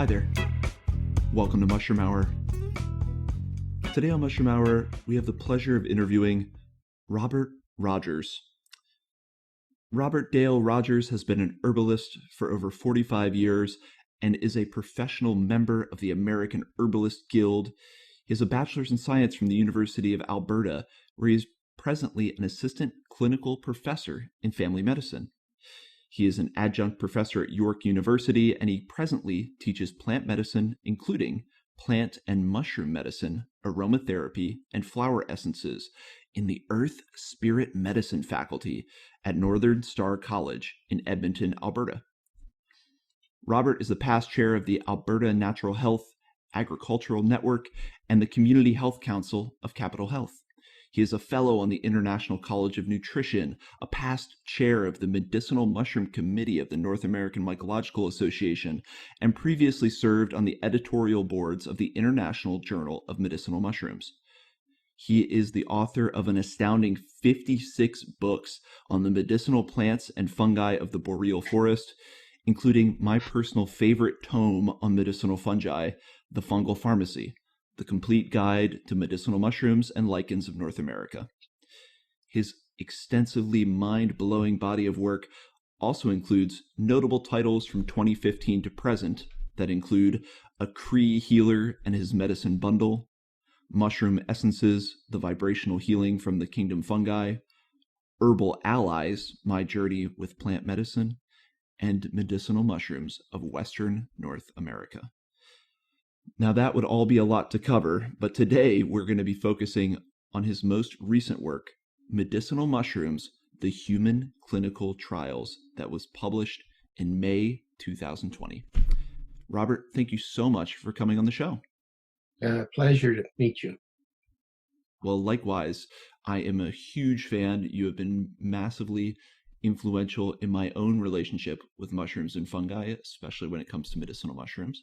Hi there. Welcome to Mushroom Hour. Today on Mushroom Hour, we have the pleasure of interviewing Robert Rogers. Robert Dale Rogers has been an herbalist for over 45 years and is a professional member of the American Herbalist Guild. He has a Bachelor's in Science from the University of Alberta, where he is presently an assistant clinical professor in family medicine. He is an adjunct professor at York University, and he presently teaches plant medicine, including plant and mushroom medicine, aromatherapy, and flower essences in the Earth Spirit Medicine faculty at Northern Star College in Edmonton, Alberta. Robert is the past chair of the Alberta Natural Health Agricultural Network and the Community Health Council of Capital Health. He is a fellow on the International College of Nutrition, a past chair of the Medicinal Mushroom Committee of the North American Mycological Association, and previously served on the editorial boards of the International Journal of Medicinal Mushrooms. He is the author of an astounding 56 books on the medicinal plants and fungi of the boreal forest, including my personal favorite tome on medicinal fungi, The Fungal Pharmacy, the complete guide to medicinal mushrooms and lichens of North America. His extensively mind-blowing body of work also includes notable titles from 2015 to present that include A Cree Healer and His Medicine Bundle, Mushroom Essences, The Vibrational Healing from the Kingdom Fungi, Herbal Allies, My Journey with Plant Medicine, and Medicinal Mushrooms of Western North America. Now, that would all be a lot to cover, but today we're going to be focusing on his most recent work, Medicinal Mushrooms, The Human Clinical Trials, that was published in May 2020. Robert, thank you so much for coming on the show. Pleasure to meet you. Well, likewise, I am a huge fan. You have been massively influential in my own relationship with mushrooms and fungi, especially when it comes to medicinal mushrooms.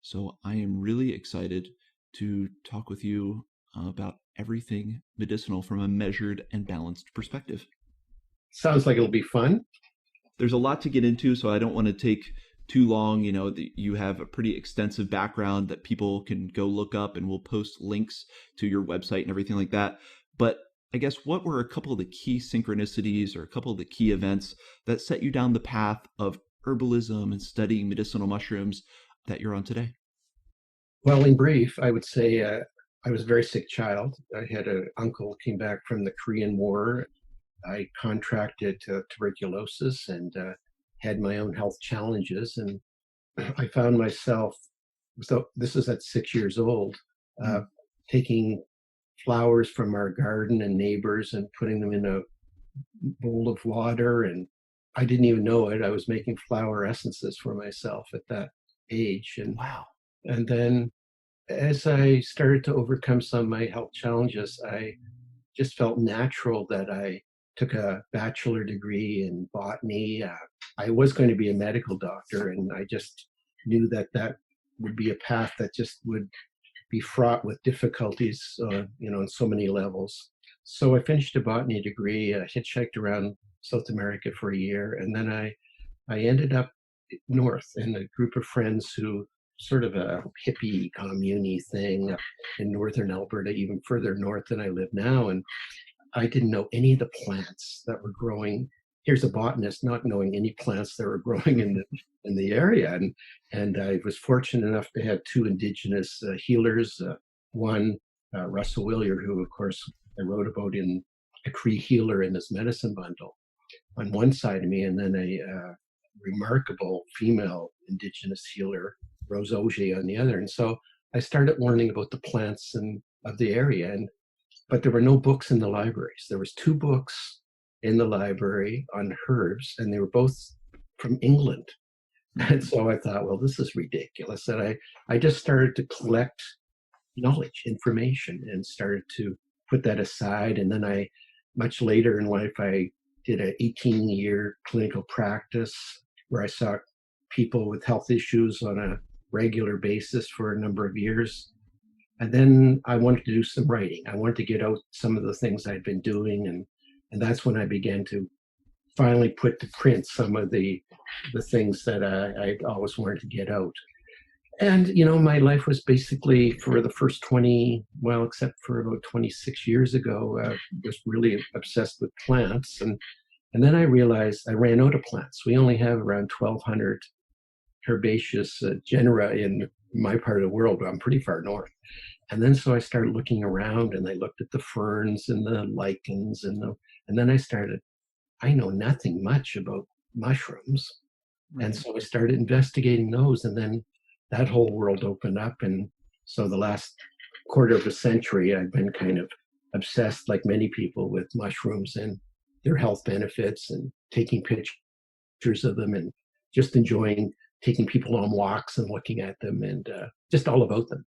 So I am really excited to talk with you about everything medicinal from a measured and balanced perspective. Sounds like it'll be fun. There's a lot to get into, so I don't want to take too long. You know, you have a pretty extensive background that people can go look up, and we'll post links to your website and everything like that. But I guess what were a couple of the key synchronicities or a couple of the key events that set you down the path of herbalism and studying medicinal mushrooms that you're on today? Well, in brief, I would say I was a very sick child. I had an uncle came back from the Korean War. I contracted tuberculosis and had my own health challenges. And I found myself, so this is at 6 years old, taking flowers from our garden and neighbors and putting them in a bowl of water. And I didn't even know it. I was making flower essences for myself at that age. And wow. And then as I started to overcome some of my health challenges, I just felt natural that I took a bachelor degree in botany. I was going to be a medical doctor, and I just knew that that would be a path that just would be fraught with difficulties, on so many levels. So I finished a botany degree, hitchhiked around South America for a year, and then I ended up north in a group of friends who sort of a hippie commune thing up in northern Alberta, even further north than I live now. And I didn't know any of the plants that were growing. Here's a botanist not knowing any plants that were growing in the area. And I was fortunate enough to have two indigenous healers. One, Russell Willier, who of course I wrote about in A Cree Healer in his medicine bundle, on one side of me, and then a remarkable female indigenous healer, Rose Auger, on the other. And so I started learning about the plants of the area. But there were no books in the libraries. There was 2 books in the library on herbs, and they were both from England. And so I thought, well, this is ridiculous. And I just started to collect knowledge, information, and started to put that aside. And then much later in life, I did an 18-year clinical practice where I saw people with health issues on a regular basis for a number of years. And then I wanted to do some writing. I wanted to get out some of the things I'd been doing. And that's when I began to finally put to print some of the things that I'd always wanted to get out. And, my life was basically for the first 20, well, except for about 26 years ago, was really obsessed with plants. And then I realized I ran out of plants. We only have around 1,200 herbaceous genera in my part of the world. I'm pretty far north. And then so I started looking around and I looked at the ferns and the lichens and then I know nothing much about mushrooms. And Right. so I started investigating those, and then that whole world opened up. And so the last quarter of a century, I've been kind of obsessed, like many people, with mushrooms and their health benefits and taking pictures of them and just enjoying taking people on walks and looking at them and just all about them.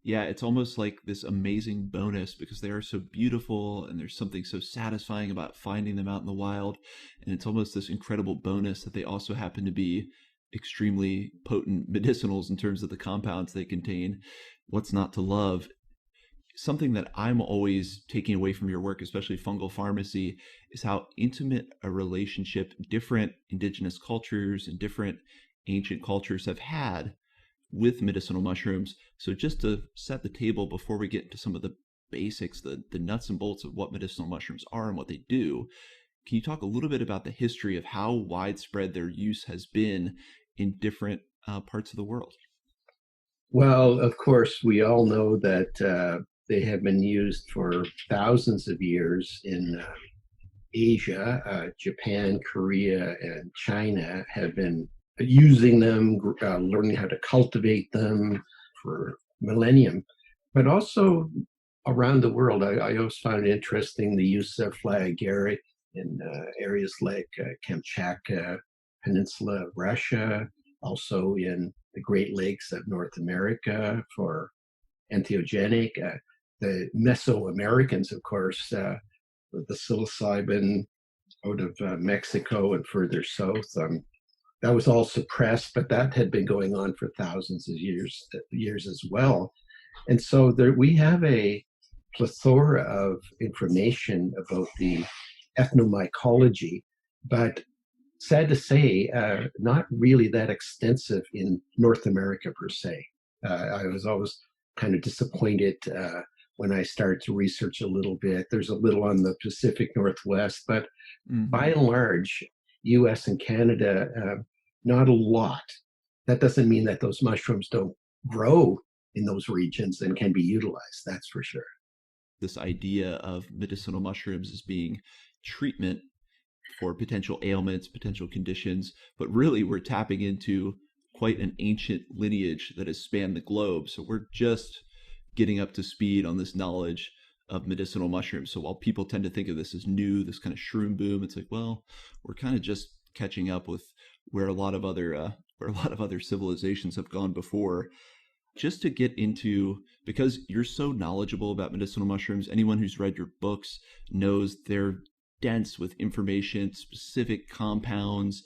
Yeah, it's almost like this amazing bonus because they are so beautiful and there's something so satisfying about finding them out in the wild. And it's almost this incredible bonus that they also happen to be extremely potent medicinals in terms of the compounds they contain. What's not to love? Something that I'm always taking away from your work, especially fungal pharmacy, is how intimate a relationship different indigenous cultures and different ancient cultures have had with medicinal mushrooms. So just to set the table before we get into some of the basics, the nuts and bolts of what medicinal mushrooms are and what they do, can you talk a little bit about the history of how widespread their use has been in different parts of the world? Well, of course, we all know that they have been used for thousands of years in Asia. Japan, Korea, and China have been using them, learning how to cultivate them for millennium. But also around the world, I always found it interesting the use of fly agaric in areas like Kamchatka Peninsula of Russia, also in the Great Lakes of North America for entheogenic. The Mesoamericans, of course, the psilocybin out of Mexico and further south. That was all suppressed, but that had been going on for thousands of years as well. And so we have a plethora of information about the ethnomycology, but sad to say, not really that extensive in North America per se. I was always kind of disappointed when I started to research a little bit. There's a little on the Pacific Northwest, but by Hmm. and large, US and Canada, not a lot. That doesn't mean that those mushrooms don't grow in those regions and can be utilized, that's for sure. This idea of medicinal mushrooms as being treatment for potential ailments, potential conditions, but really we're tapping into quite an ancient lineage that has spanned the globe. So we're just getting up to speed on this knowledge of medicinal mushrooms. So while people tend to think of this as new, this kind of shroom boom, it's like, well, we're kind of just catching up with where a lot of other civilizations have gone before. Just to get into, because you're so knowledgeable about medicinal mushrooms, anyone who's read your books knows they're dense with information, specific compounds.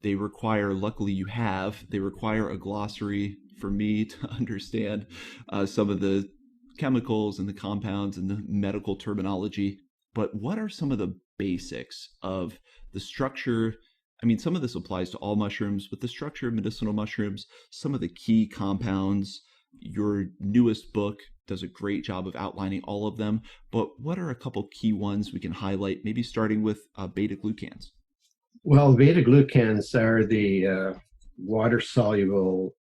They require, luckily you have, they require a glossary for me to understand some of the chemicals and the compounds and the medical terminology. But what are some of the basics of the structure? I mean, some of this applies to all mushrooms, but the structure of medicinal mushrooms, some of the key compounds, your newest book does a great job of outlining all of them. But what are a couple key ones we can highlight, maybe starting with beta glucans? Well, beta glucans are the water soluble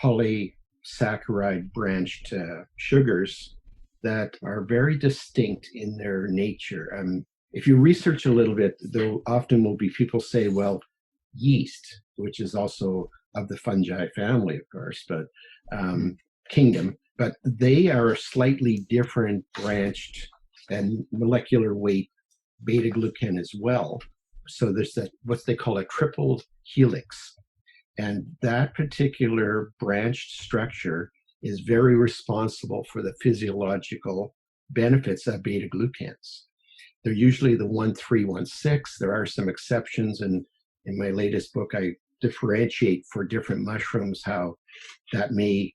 polysaccharide branched sugars that are very distinct in their nature. If you research a little bit, there often will be people say, well, yeast, which is also of the fungi family, of course, but Hmm. kingdom, but they are a slightly different branched and molecular weight beta glucan as well. So there's that what they call a triple helix. And that particular branched structure is very responsible for the physiological benefits of beta glucans. They're usually the 1,3,1,6. There are some exceptions. And in my latest book, I differentiate for different mushrooms how that may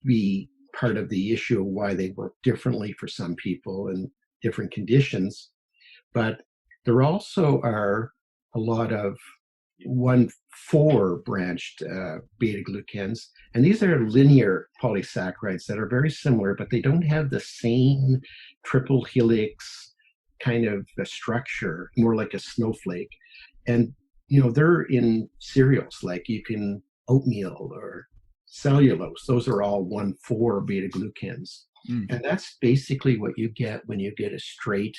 be part of the issue of why they work differently for some people and different conditions. But there also are a lot of 1,4 branched beta glucans. And these are linear polysaccharides that are very similar, but they don't have the same triple helix kind of a structure, more like a snowflake. And, they're in cereals, like you can oatmeal or cellulose. Those are all 1,4 beta glucans. Mm. And that's basically what you get when you get a straight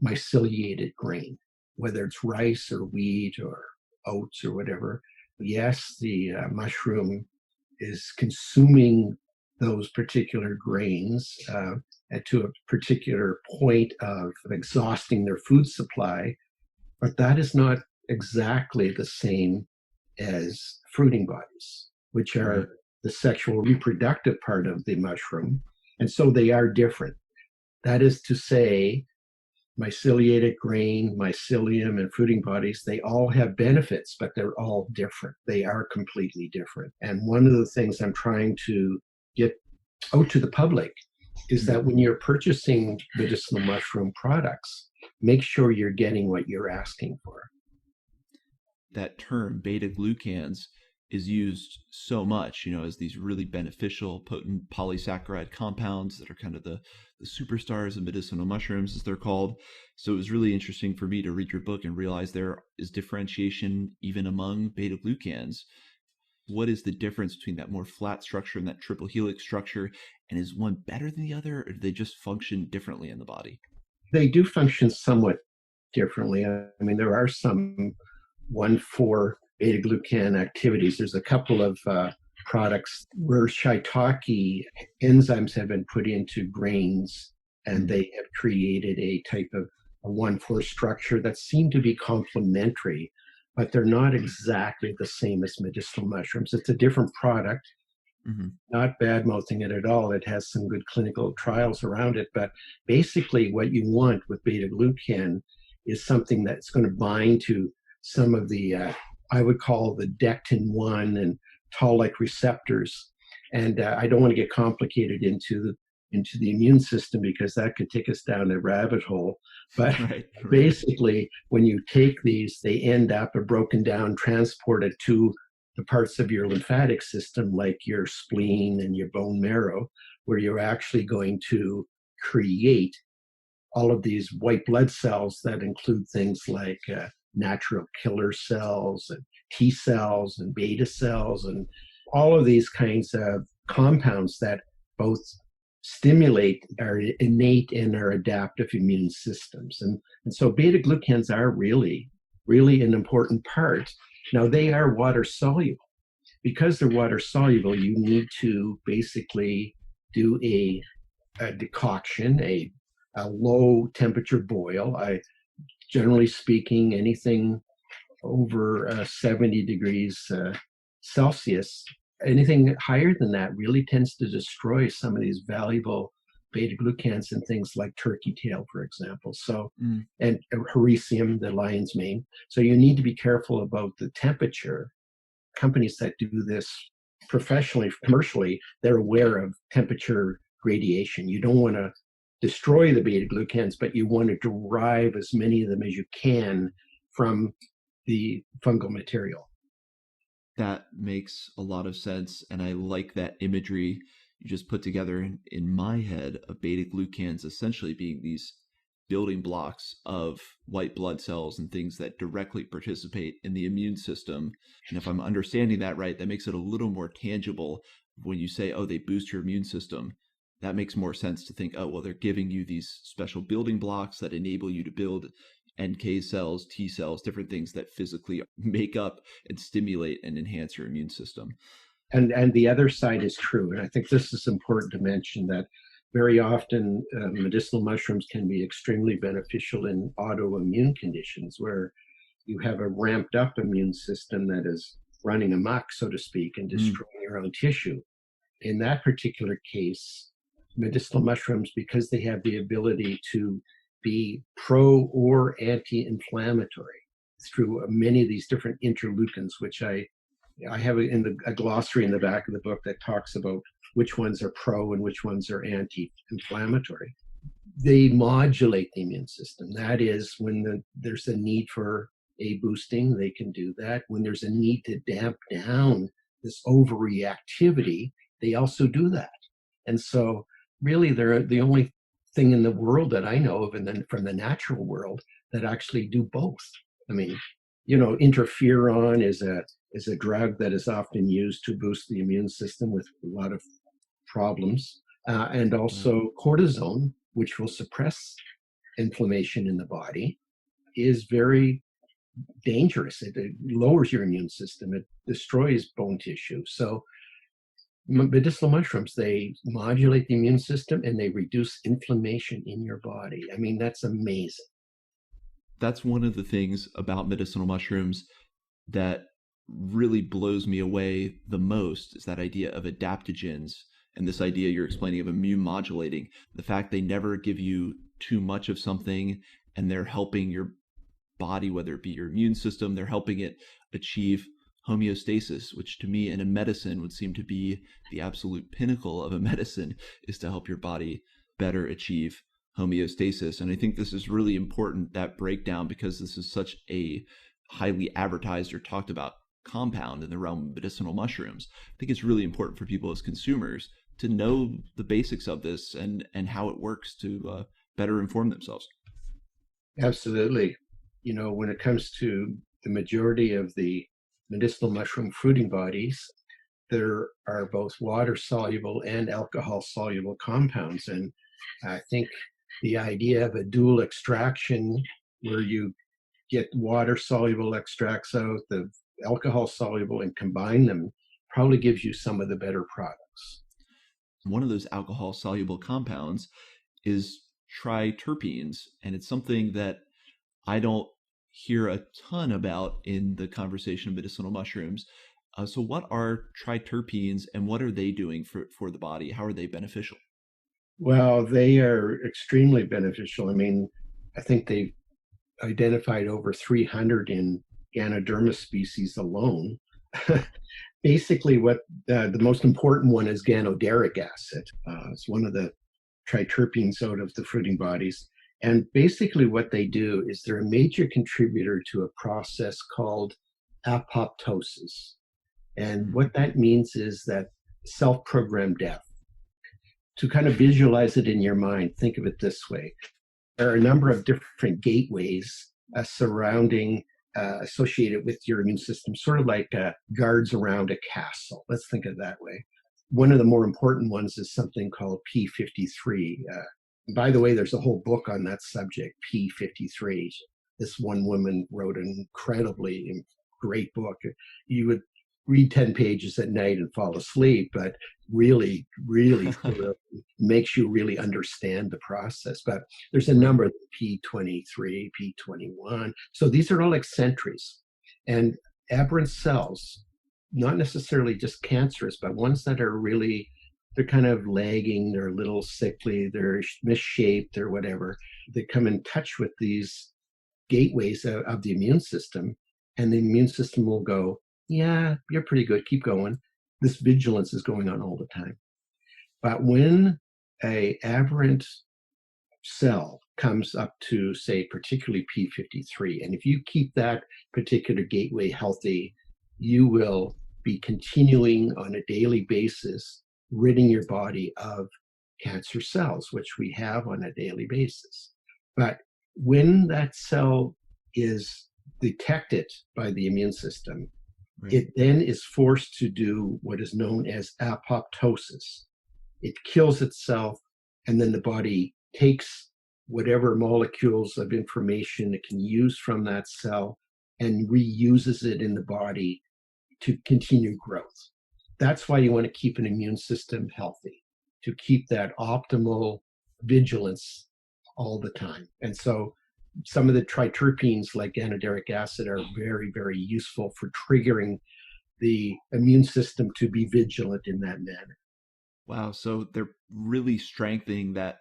myceliated grain, whether it's rice or wheat or oats or whatever. Yes, the mushroom is consuming those particular grains to a particular point of exhausting their food supply, but that is not exactly the same as fruiting bodies, which are Right. the sexual reproductive part of the mushroom. And so they are different. That is to say, myceliated grain, mycelium, and fruiting bodies, they all have benefits, but they're all different. They are completely different. And one of the things I'm trying to get out to the public is that when you're purchasing medicinal mushroom products, make sure you're getting what you're asking for. That term beta glucans is used so much, as these really beneficial, potent polysaccharide compounds that are kind of the superstars of medicinal mushrooms, as they're called. So it was really interesting for me to read your book and realize there is differentiation even among beta glucans. What is the difference between that more flat structure and that triple helix structure? And is one better than the other, or do they just function differently in the body? They do function somewhat differently. I mean, there are some 1,4 beta glucan activities. There's a couple of products where shiitake enzymes have been put into grains, and they have created a type of a 1,4 structure that seem to be complementary, but they're not exactly the same as medicinal mushrooms. It's a different product. Mm-hmm. Not bad mouthing it at all. It has some good clinical trials around it, but basically what you want with beta glucan is something that's going to bind to some of the I would call the dectin-1 and toll-like receptors. And I don't want to get complicated into the immune system, because that could take us down a rabbit hole. But Right. basically, when you take these, they end up broken down, transported to the parts of your lymphatic system, like your spleen and your bone marrow, where you're actually going to create all of these white blood cells that include things like natural killer cells and T cells and beta cells and all of these kinds of compounds that both stimulate our innate and our adaptive immune systems. And so beta glucans are really, really an important part. Now, they are water soluble. Because they're water soluble, you need to basically do a decoction, a low temperature boil. Generally speaking, anything over 70 degrees Celsius, anything higher than that really tends to destroy some of these valuable beta glucans in things like turkey tail, for example. So, and hericium, the lion's mane. So you need to be careful about the temperature. Companies that do this professionally, commercially, they're aware of temperature gradation. You don't want to destroy the beta glucans, but you want to derive as many of them as you can from the fungal material. That makes a lot of sense. And I like that imagery you just put together in my head of beta glucans essentially being these building blocks of white blood cells and things that directly participate in the immune system. And if I'm understanding that right, that makes it a little more tangible when you say, oh, they boost your immune system. That makes more sense to think, oh, well, they're giving you these special building blocks that enable you to build NK cells, T cells, different things that physically make up and stimulate and enhance your immune system. And the other side is true. And I think this is important to mention, that very often medicinal mushrooms can be extremely beneficial in autoimmune conditions where you have a ramped up immune system that is running amok, so to speak, and destroying your own tissue. In that particular case, medicinal mushrooms, because they have the ability to be pro or anti-inflammatory through many of these different interleukins, which I have a glossary in the back of the book that talks about which ones are pro and which ones are anti-inflammatory. They modulate the immune system. That is when there's a need for A boosting, they can do that. When there's a need to damp down this overreactivity, they also do that. And so really they're the only thing in the world that I know of, and then from the natural world, that actually do both. I mean, interferon is a drug that is often used to boost the immune system with a lot of problems, and Right. also cortisone, which will suppress inflammation in the body, is very dangerous. It lowers your immune system. It destroys bone tissue. So medicinal mushrooms, they modulate the immune system and they reduce inflammation in your body. I mean, that's amazing. That's one of the things about medicinal mushrooms that really blows me away the most, is that idea of adaptogens and this idea you're explaining of immune modulating. The fact they never give you too much of something, and they're helping your body, whether it be your immune system, they're helping it achieve homeostasis, which to me in a medicine would seem to be the absolute pinnacle of a medicine, is to help your body better achieve homeostasis. And I think this is really important, that breakdown, because this is such a highly advertised or talked about compound in the realm of medicinal mushrooms. I think it's really important for people as consumers to know the basics of this and how it works to better inform themselves. Absolutely. When it comes to the majority of the medicinal mushroom fruiting bodies, there are both water soluble and alcohol soluble compounds. And I think the idea of a dual extraction where you get water soluble extracts out, the alcohol soluble, and combine them probably gives you some of the better products. One of those alcohol soluble compounds is triterpenes, and it's something that I don't hear a ton about in the conversation of medicinal mushrooms. So, what are triterpenes, and what are they doing for the body? How are they beneficial? Well, they are extremely beneficial. I mean, I think they've identified over 300 in Ganoderma species alone. Basically, what the most important one is ganoderic acid. It's one of the triterpenes out of the fruiting bodies. And basically, what they do is they're a major contributor to a process called apoptosis. And what Mhm. that means is that self programmed death. To kind of visualize it in your mind, think of it this way: there are a number of different gateways surrounding, associated with your immune system, sort of like guards around a castle. Let's think of it that way. One of the more important ones is something called P53. By the way, there's a whole book on that subject, P53. This one woman wrote an incredibly great book. You would read 10 pages at night and fall asleep, but really, really makes you really understand the process. But there's a Right. number, P23, P21. So these are all eccentrics. And aberrant cells, not necessarily just cancerous, but ones that are really, they're kind of lagging, they're a little sickly, they're misshaped, they're whatever. They come in touch with these gateways of the immune system, and the immune system will go, yeah, you're pretty good, keep going. This vigilance is going on all the time. But when a aberrant cell comes up to, say, particularly P53, and if you keep that particular gateway healthy, you will be continuing on a daily basis ridding your body of cancer cells, which we have on a daily basis. But when that cell is detected by the immune system, Right. it then is forced to do what is known as apoptosis. It kills itself, and then the body takes whatever molecules of information it can use from that cell and reuses it in the body to continue growth. That's why you want to keep an immune system healthy, to keep that optimal vigilance all the time. And so some of the triterpenes like ganoderic acid are very, very useful for triggering the immune system to be vigilant in that manner. Wow. So they're really strengthening that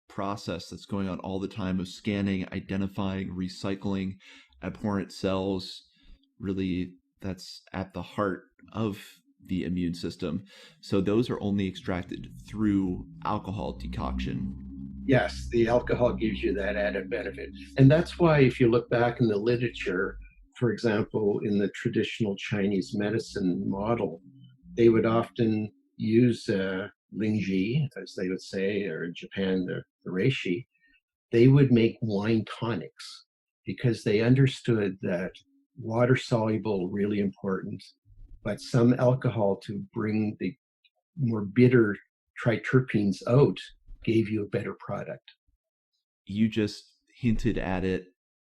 process that's going on all the time of scanning, identifying, recycling abhorrent cells. Really, that's at the heart of the immune system. So those are only extracted through alcohol decoction. Yes, the alcohol gives you that added benefit. And that's why, if you look back in the literature for example, in the traditional Chinese medicine model, they would often use lingji, as they would say, or in Japan, the reishi. They would make wine tonics because they understood that water soluble, really important, but some alcohol to bring the more bitter triterpenes out gave you a better product. You just hinted at it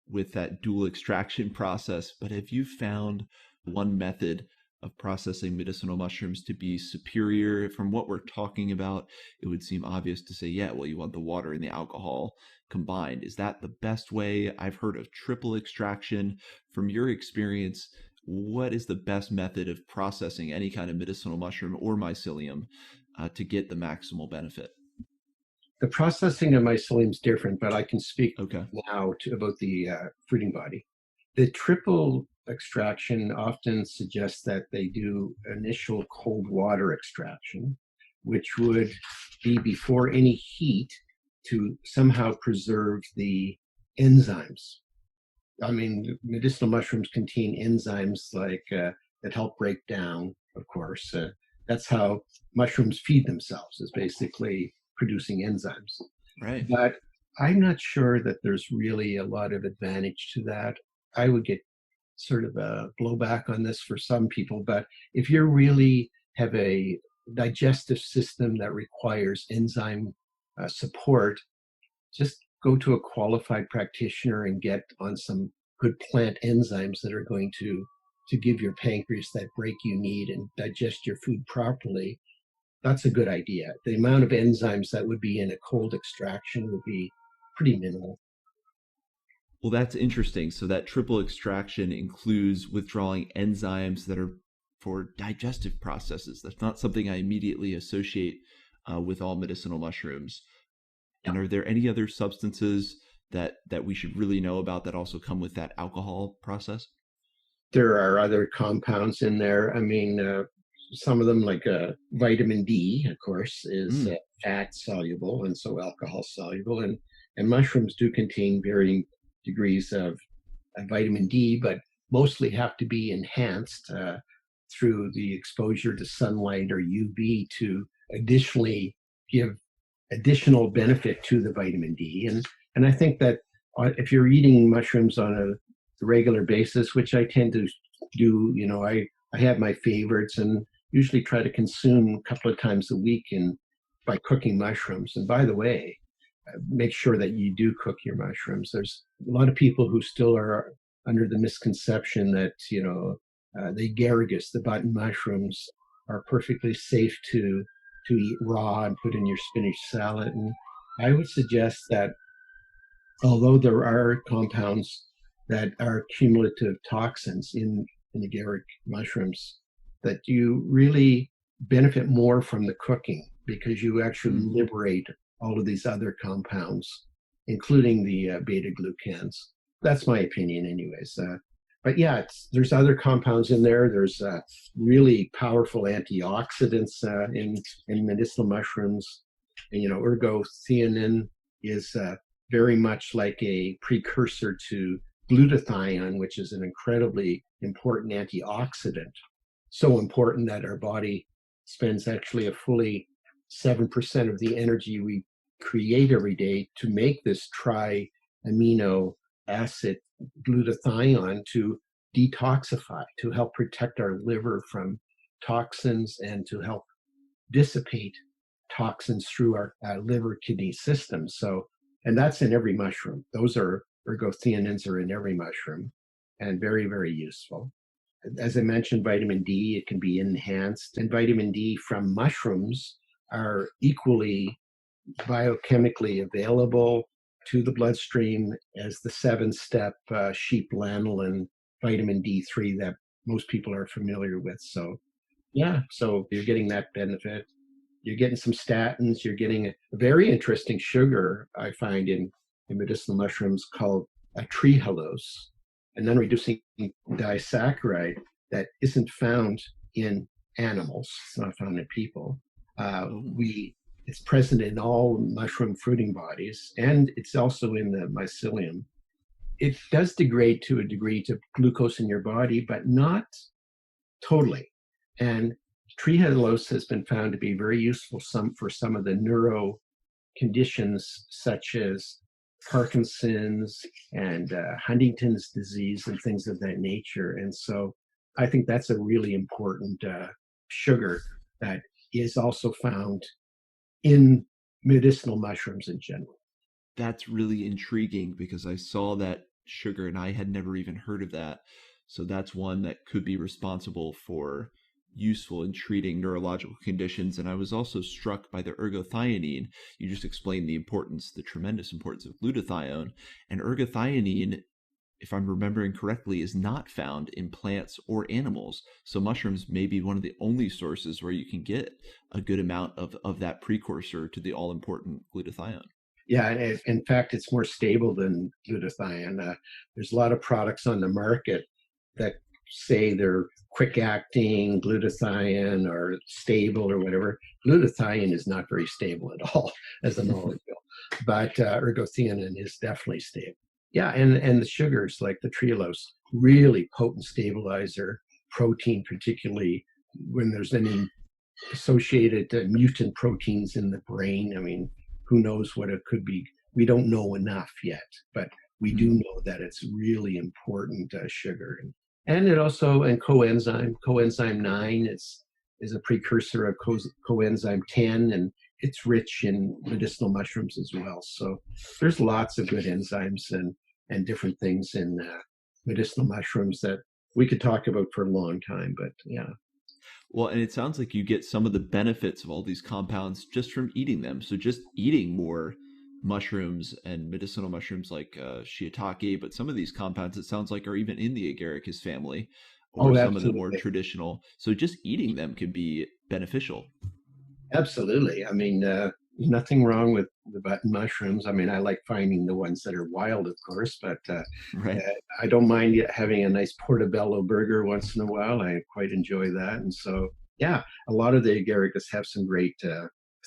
with that dual extraction process, but have you found one method of processing medicinal mushrooms to be superior? From what we're talking about, it would seem obvious to say, yeah, well, you want the water and the alcohol combined. Is that the best way? I've heard of triple extraction. From your experience, what is the best method of processing any kind of medicinal mushroom or mycelium to get the maximal benefit? The processing of mycelium is different, but I can speak Okay. now about the fruiting body. The triple extraction often suggests that they do initial cold water extraction, which would be before any heat to somehow preserve the enzymes. I mean, medicinal mushrooms contain enzymes that help break down, of course. That's how mushrooms feed themselves, is basically producing enzymes. Right. But I'm not sure that there's really a lot of advantage to that. I would get sort of a blowback on this for some people, but if you really have a digestive system that requires enzyme support, just go to a qualified practitioner and get on some good plant enzymes that are going to give your pancreas that break you need and digest your food properly. That's a good idea. The amount of enzymes that would be in a cold extraction would be pretty minimal. Well, that's interesting. So that triple extraction includes withdrawing enzymes that are for digestive processes. That's not something I immediately associate with all medicinal mushrooms. And are there any other substances that we should really know about that also come with that alcohol process? There are other compounds in there. I mean, some of them, like vitamin D, of course, is Mm, fat soluble and so alcohol soluble. And mushrooms do contain varying degrees of vitamin D, but mostly have to be enhanced through the exposure to sunlight or UV to additionally give additional benefit to the vitamin D. And I think that if you're eating mushrooms on a regular basis, which I tend to do, I have my favorites and usually try to consume a couple of times a week by cooking mushrooms. And by the way, make sure that you do cook your mushrooms. There's a lot of people who still are under the misconception that, the agaricus, the button mushrooms, are perfectly safe to eat raw and put in your spinach salad. And I would suggest that although there are compounds that are cumulative toxins in agaric mushrooms, that you really benefit more from the cooking because you actually mm. liberate all of these other compounds, including the beta glucans. That's my opinion, anyways. But yeah, there's other compounds in there. There's really powerful antioxidants in medicinal mushrooms. And, ergothionein is very much like a precursor to glutathione, which is an incredibly important antioxidant. So important that our body spends actually a fully 7% of the energy we create every day to make this tri-amino acid glutathione to detoxify, to help protect our liver from toxins and to help dissipate toxins through our liver kidney system. So, and that's in every mushroom. Those are ergothioneins are in every mushroom and very, very useful. As I mentioned, vitamin D, it can be enhanced, and vitamin D from mushrooms are equally biochemically available to the bloodstream as the seven-step sheep lanolin vitamin D3 that most people are familiar with. So, yeah, so you're getting that benefit. You're getting some statins. You're getting a very interesting sugar I find in medicinal mushrooms called a trehalose, a non-reducing disaccharide that isn't found in animals. It's not found in people. Oh, It's present in all mushroom fruiting bodies, and it's also in the mycelium. it does degrade to a degree to glucose in your body, but not totally. And trehalose has been found to be very useful for some of the neuro conditions such as Parkinson's and Huntington's disease and things of that nature. And so I think that's a really important sugar that is also found in medicinal mushrooms in general. That's really intriguing because I saw that sugar and I had never even heard of that. So that's one that could be responsible for useful in treating neurological conditions. And I was also struck by the ergothioneine. You just explained the importance, the tremendous importance of glutathione. And ergothioneine, if I'm remembering correctly, is not found in plants or animals. So mushrooms may be one of the only sources where you can get a good amount of that precursor to the all important glutathione. Yeah, and in fact, it's more stable than glutathione. There's a lot of products on the market that say they're quick acting glutathione or stable or whatever. Glutathione is not very stable at all as a molecule, but ergothioneine is definitely stable. Yeah, and the sugars like the trehalose, really potent stabilizer, protein, particularly when there's any associated mutant proteins in the brain. I mean, who knows what it could be? We don't know enough yet, but we do know that it's really important sugar. And it also, and coenzyme 9 is a precursor of coenzyme 10, and it's rich in medicinal mushrooms as well. So there's lots of good enzymes and different things in medicinal mushrooms that we could talk about for a long time, but yeah. Well, and it sounds like you get some of the benefits of all these compounds just from eating them. So just eating more mushrooms and medicinal mushrooms like shiitake, but some of these compounds, it sounds like, are even in the agaricus family or Oh, some of the more absolutely. traditional. So just eating them can be beneficial. Absolutely. I mean, nothing wrong with the button mushrooms. I mean, I like finding the ones that are wild, of course, but Right. I don't mind having a nice portobello burger once in a while. I quite enjoy that. And so, yeah, a lot of the agaricus have some great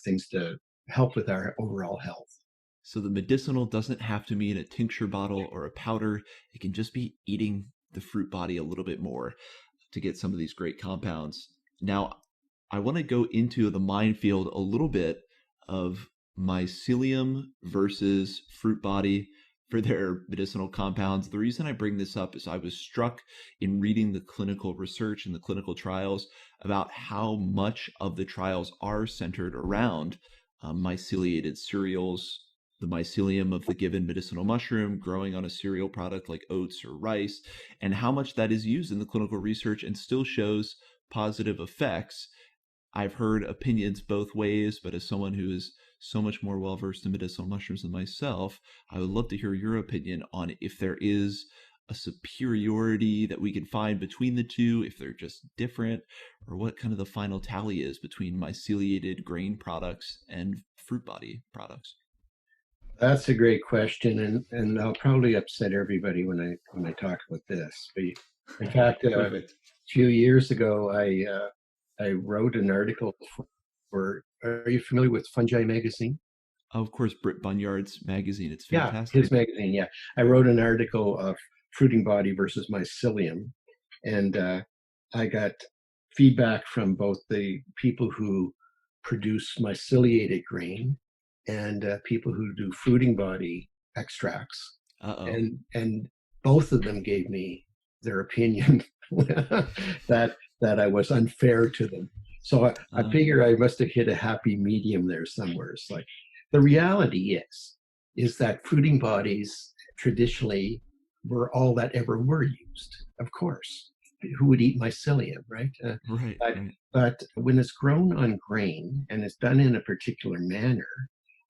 things to help with our overall health. So the medicinal doesn't have to be in a tincture bottle or a powder. It can just be eating the fruit body a little bit more to get some of these great compounds. Now, I want to go into the minefield a little bit of mycelium versus fruit body for their medicinal compounds. The reason I bring this up is I was struck in reading the clinical research and the clinical trials about how much of the trials are centered around myceliated cereals, the mycelium of the given medicinal mushroom growing on a cereal product like oats or rice, and how much that is used in the clinical research and still shows positive effects. I've heard opinions both ways, but as someone who is so much more well versed in medicinal mushrooms than myself, I would love to hear your opinion on if there is a superiority that we can find between the two, if they're just different, or what kind of the final tally is between myceliated grain products and fruit body products. That's a great question, and I'll probably upset everybody when I talk about this. But in fact, a Perfect. few years ago, I wrote an article for. Are you familiar with Fungi magazine? Of course, Britt Bunyard's magazine. It's Yeah, his fantastic. magazine. Yeah, I wrote an article of fruiting body versus mycelium, and I got feedback from both the people who produce myceliated grain and people who do fruiting body extracts, Uh-oh. and both of them gave me their opinion that I was unfair to them. So I Uh, figure I must have hit a happy medium there somewhere. It's like the reality is that fruiting bodies traditionally were all that ever were used. Of course, who would eat mycelium, right? right, But right. but when it's grown on grain and it's done in a particular manner,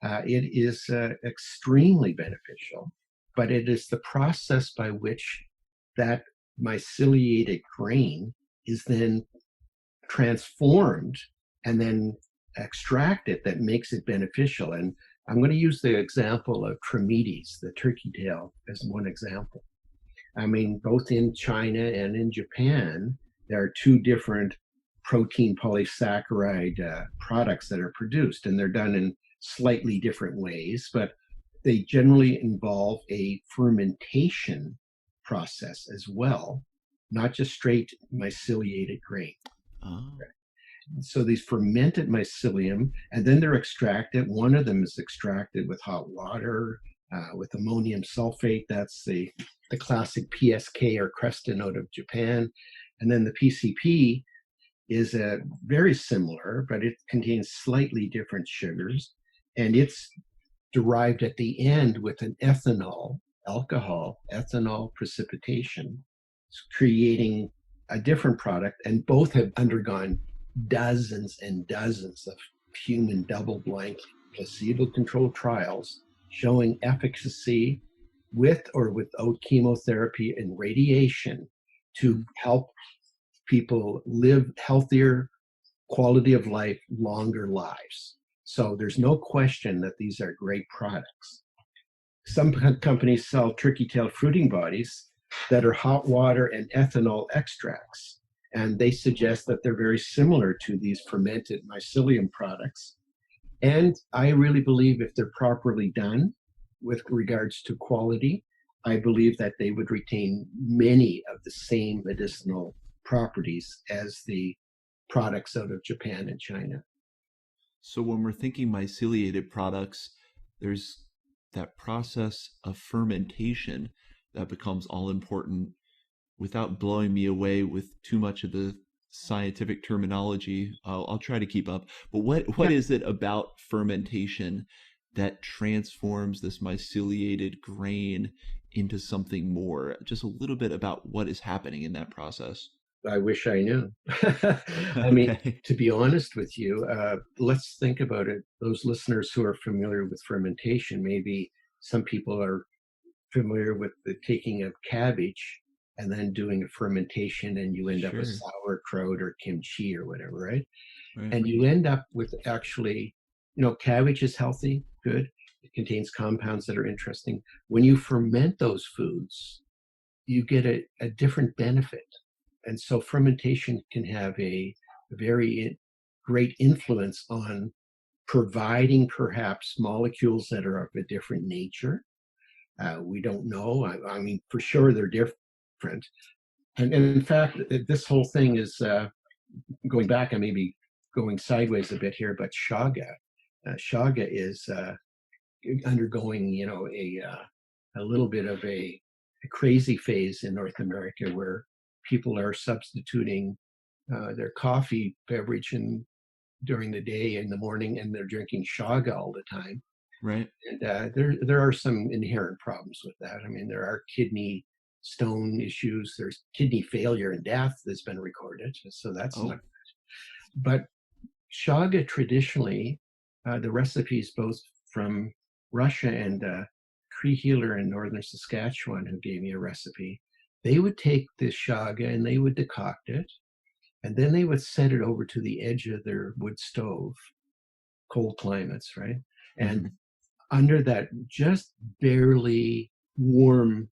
it is extremely beneficial. But it is the process by which that myceliated grain is then transformed and then extracted that makes it beneficial. And I'm going to use the example of Trametes, the turkey tail, as one example. I mean, both in China and in Japan, there are two different protein polysaccharide products that are produced, and they're done in slightly different ways. But they generally involve a fermentation process as well, not just straight myceliated grain. Oh, So these fermented mycelium, and then they're extracted. One of them is extracted with hot water, with ammonium sulfate. That's the classic PSK or crustanote of Japan. And then the PCP is very similar, but it contains slightly different sugars. And it's derived at the end with an ethanol precipitation, creating a different product. And both have undergone dozens and dozens of human double-blind placebo-controlled trials showing efficacy with or without chemotherapy and radiation to help people live healthier quality of life, longer lives. So there's no question that these are great products. Some companies sell turkey-tailed fruiting bodies that are hot water and ethanol extracts, and they suggest that they're very similar to these fermented mycelium products. And I really believe if they're properly done with regards to quality, I believe that they would retain many of the same medicinal properties as the products out of Japan and China. so when we're thinking myceliated products, there's that process of fermentation that becomes all important. Without blowing me away with too much of the scientific terminology, I'll try to keep up. But what Yeah, is it about fermentation that transforms this myceliated grain into something more? Just a little bit about what is happening in that process. I wish I knew. I mean, Okay, to be honest with you, let's think about it. Those listeners who are familiar with fermentation, maybe some people are familiar with the taking of cabbage and then doing a fermentation, and you end up with sure, sauerkraut or kimchi or whatever, right? right, And you end up with actually, cabbage is healthy, good. It contains compounds that are interesting. When you ferment those foods, you get a different benefit. And so fermentation can have a very great influence on providing perhaps molecules that are of a different nature. We don't know. I mean, for sure they're different. And in fact, this whole thing is going back. I may be going sideways a bit here, but shaga is undergoing, a little bit of a crazy phase in North America where people are substituting their coffee beverage during the day in the morning, and they're drinking shaga all the time. right. And there are some inherent problems with that. I mean, there are kidney stone issues. There's kidney failure and death that's been recorded. So that's not. Oh, But shaga traditionally, the recipes both from Russia and Cree Healer in northern Saskatchewan, who gave me a recipe, they would take this shaga and they would decoct it, and then they would set it over to the edge of their wood stove, cold climates, right? And mhm. under that just barely warm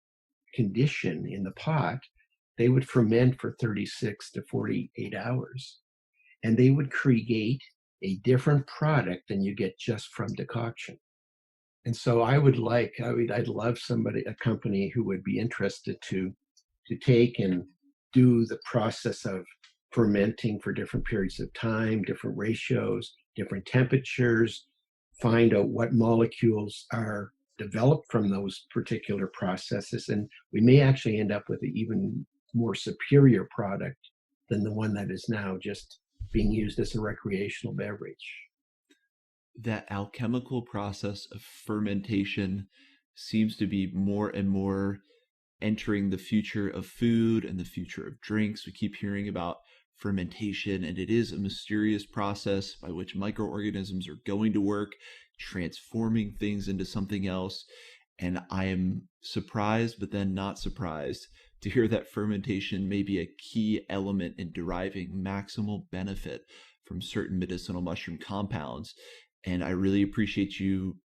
condition in the pot, they would ferment for 36 to 48 hours. And they would create a different product than you get just from decoction. And so I'd love a company who would be interested to take and do the process of fermenting for different periods of time, different ratios, different temperatures, find out what molecules are developed from those particular processes. And we may actually end up with an even more superior product than the one that is now just being used as a recreational beverage. That alchemical process of fermentation seems to be more and more entering the future of food and the future of drinks. We keep hearing about fermentation, and it is a mysterious process by which microorganisms are going to work, transforming things into something else. And I am surprised, but then not surprised to hear that fermentation may be a key element in deriving maximal benefit from certain medicinal mushroom compounds. And I really appreciate you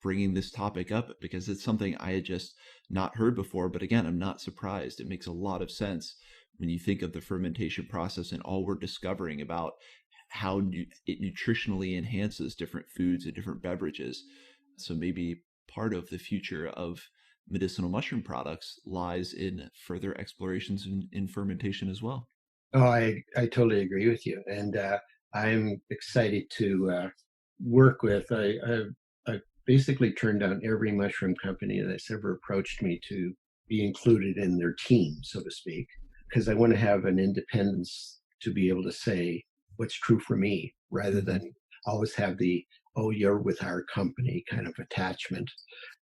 bringing this topic up because it's something I had just not heard before. But again, I'm not surprised. It makes a lot of sense when you think of the fermentation process and all we're discovering about how it nutritionally enhances different foods and different beverages. So maybe part of the future of medicinal mushroom products lies in further explorations in fermentation as well. Oh, I totally agree with you, and I'm excited to work with. I basically turned down every mushroom company that's ever approached me to be included in their team, so to speak, because I want to have an independence to be able to say what's true for me, rather Mm-hmm. than always have the "oh, you're with our company" kind of attachment.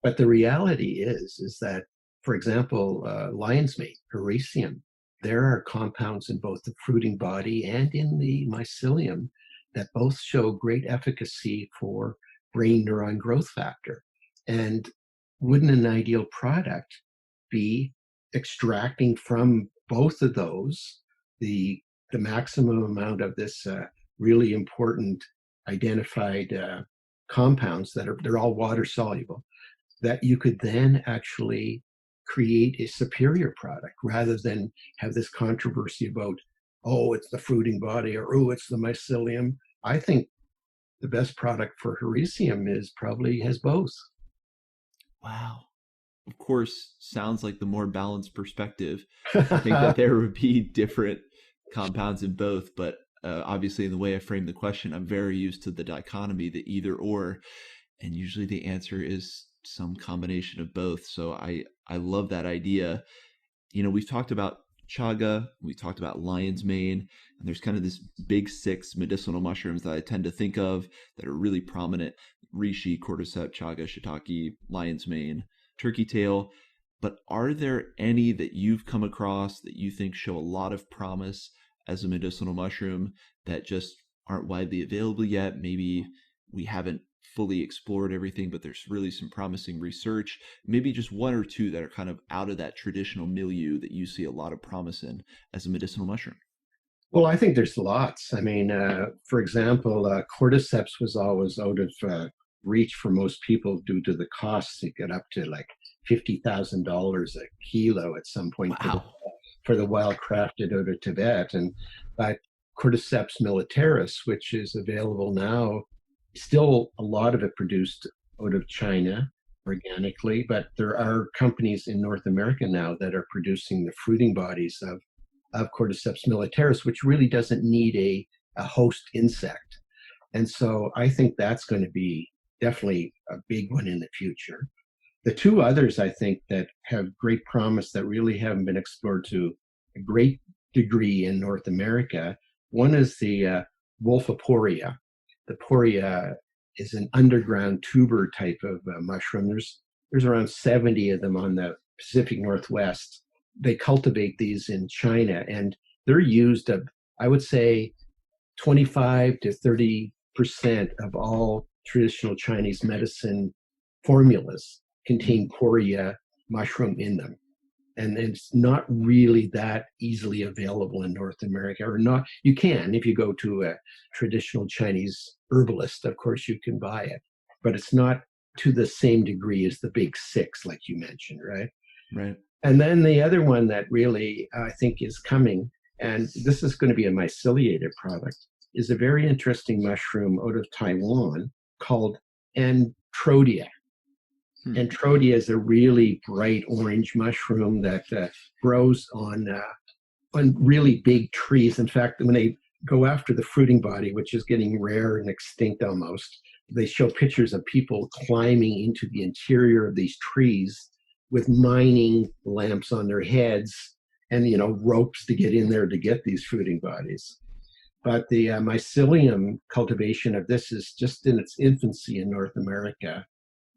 But the reality is that, for example, lion's mane, Hericium, there are compounds in both the fruiting body and in the mycelium that both show great efficacy for brain neuron growth factor. And wouldn't an ideal product be extracting from both of those the the maximum amount of this really important identified compounds that are they're all water soluble, that you could then actually create a superior product rather than have this controversy about, oh, it's the fruiting body, or oh, it's the mycelium. I think the best product for Hericium is probably has both. Wow. Of course, sounds like the more balanced perspective. I think that there would be different compounds in both, but obviously, in the way I frame the question, I'm very used to the dichotomy, the either or, and usually the answer is some combination of both. So I love that idea. We've talked about chaga, we talked about lion's mane, and there's kind of this big six medicinal mushrooms that I tend to think of that are really prominent: reishi, cordyceps, chaga, shiitake, lion's mane, turkey tail. But are there any that you've come across that you think show a lot of promise as a medicinal mushroom that just aren't widely available yet? Maybe we haven't fully explored everything, but there's really some promising research. Maybe just one or two that are kind of out of that traditional milieu that you see a lot of promise in as a medicinal mushroom. Well, I think there's lots. I mean, for example, cordyceps was always out of reach for most people due to the costs. It get up to like $50,000 a kilo at some point Wow. for the wild crafted out of Tibet. And but Cordyceps militaris, which is available now, still a lot of it produced out of China organically, but there are companies in North America now that are producing the fruiting bodies of Cordyceps militaris, which really doesn't need a host insect. And so I think that's going to be definitely a big one in the future. The two others I think that have great promise that really haven't been explored to a great degree in North America. One is the Wolfiporia. The poria is an underground tuber type of mushroom. There's around 70 of them on the Pacific Northwest. They cultivate these in China, and they're used, I would say, 25 to 30% of all traditional Chinese medicine formulas contain poria mushroom in them. And it's not really that easily available in North America, or not. You can, if you go to a traditional Chinese herbalist, of course you can buy it, but it's not to the same degree as the big six, like you mentioned, right? Right. And then the other one that really I think is coming, and this is going to be a myceliated product, is a very interesting mushroom out of Taiwan called Antrodia. Hmm. Antrodia is a really bright orange mushroom that grows on really big trees. In fact, when they go after the fruiting body, which is getting rare and extinct almost, they show pictures of people climbing into the interior of these trees with mining lamps on their heads and ropes to get in there to get these fruiting bodies. But the mycelium cultivation of this is just in its infancy in North America,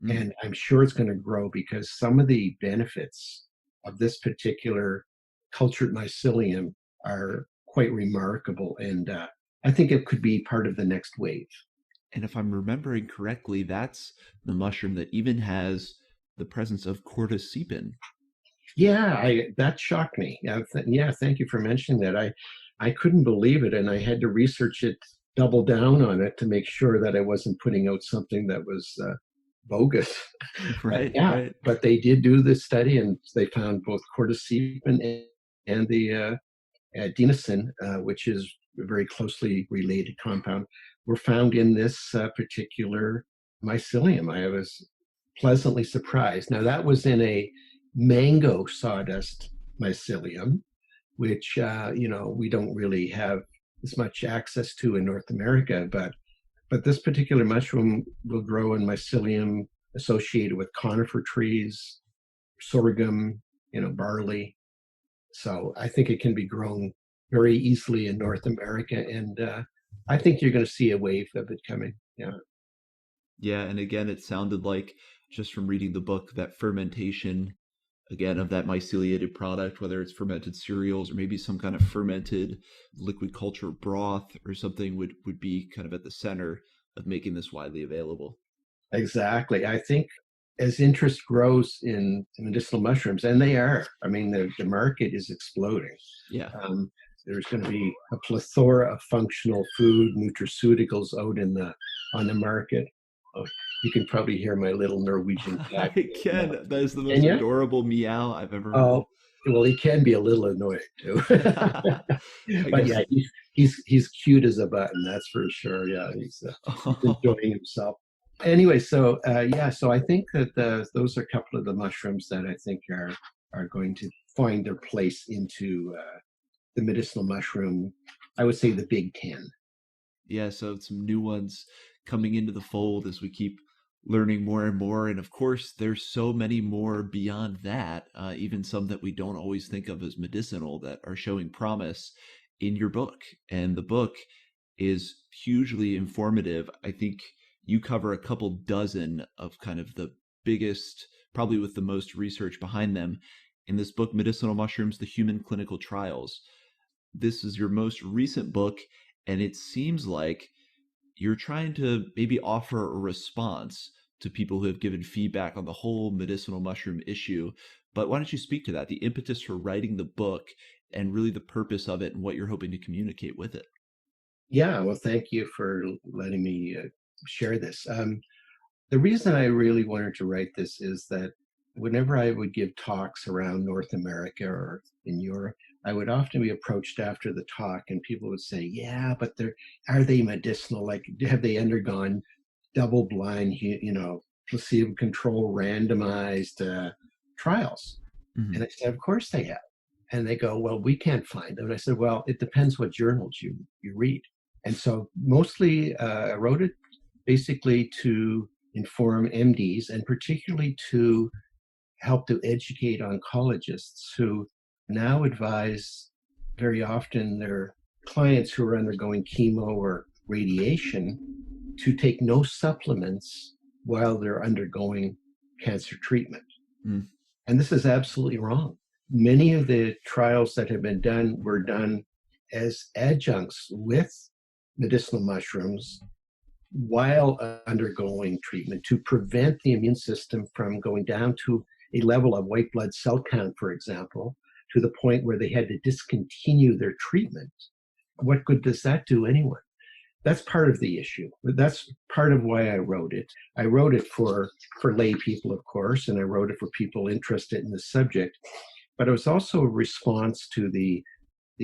Mm. and I'm sure it's going to grow because some of the benefits of this particular cultured mycelium are quite remarkable. And I think it could be part of the next wave. And if I'm remembering correctly, that's the mushroom that even has the presence of cordycepin. Yeah, that shocked me. Yeah, thank you for mentioning that. I couldn't believe it, and I had to research it, double down on it to make sure that I wasn't putting out something that was bogus. But Right, yeah, right. but they did do this study, and they found both cordycepin and the adenosine, which is a very closely related compound, were found in this particular mycelium. I was pleasantly surprised. Now, that was in a mango sawdust mycelium, which, we don't really have as much access to in North America, but this particular mushroom will grow in mycelium associated with conifer trees, sorghum, barley. So I think it can be grown very easily in North America, and I think you're going to see a wave of it coming. Yeah. Yeah, and again, it sounded like just from reading the book that fermentation, again, of that myceliated product, whether it's fermented cereals or maybe some kind of fermented liquid culture broth or something, would be kind of at the center of making this widely available. Exactly. I think as interest grows in medicinal mushrooms, and they are, I mean, the market is exploding. Yeah. Um, there's going to be a plethora of functional food nutraceuticals out on the market. Oh, you can probably hear my little Norwegian cat. I can. That is the Can most you? adorable meow I've ever heard. Oh, well, he can be a little annoying too. I But guess. yeah, he's cute as a button, that's for sure. Yeah, he's enjoying himself. Anyway, so yeah, so I think that those are a couple of the mushrooms that I think are going to find their place into the medicinal mushroom. I would say the Big Ten. Yeah, so some new ones coming into the fold as we keep learning more and more. And of course, there's so many more beyond that, even some that we don't always think of as medicinal that are showing promise in your book. And the book is hugely informative. I think you cover a couple dozen of kind of the biggest, probably with the most research behind them in this book, Medicinal Mushrooms, The Human Clinical Trials. This is your most recent book, and it seems like you're trying to maybe offer a response to people who have given feedback on the whole medicinal mushroom issue. But why don't you speak to that, the impetus for writing the book and really the purpose of it and what you're hoping to communicate with it? Yeah, well, thank you for letting me share this. The reason I really wanted to write this is that whenever I would give talks around North America or in Europe, I would often be approached after the talk, and people would say, "Yeah, but are they medicinal? Like, have they undergone double-blind, placebo-controlled, randomized trials?" And Hmm. I said, "Of course they have." And they go, "Well, we can't find them." And I said, "Well, it depends what journals you read." And so mostly I wrote it basically to inform MDs and particularly to help to educate oncologists who now advise very often their clients who are undergoing chemo or radiation to take no supplements while they're undergoing cancer treatment. Mm. And this is absolutely wrong. Many of the trials that have been done were done as adjuncts with medicinal mushrooms while undergoing treatment to prevent the immune system from going down to a level of white blood cell count, for example, to the point where they had to discontinue their treatment. What good does that do anyone? That's part of the issue. That's part of why I wrote it. I wrote it for lay people, of course, and I wrote it for people interested in the subject. But it was also a response to the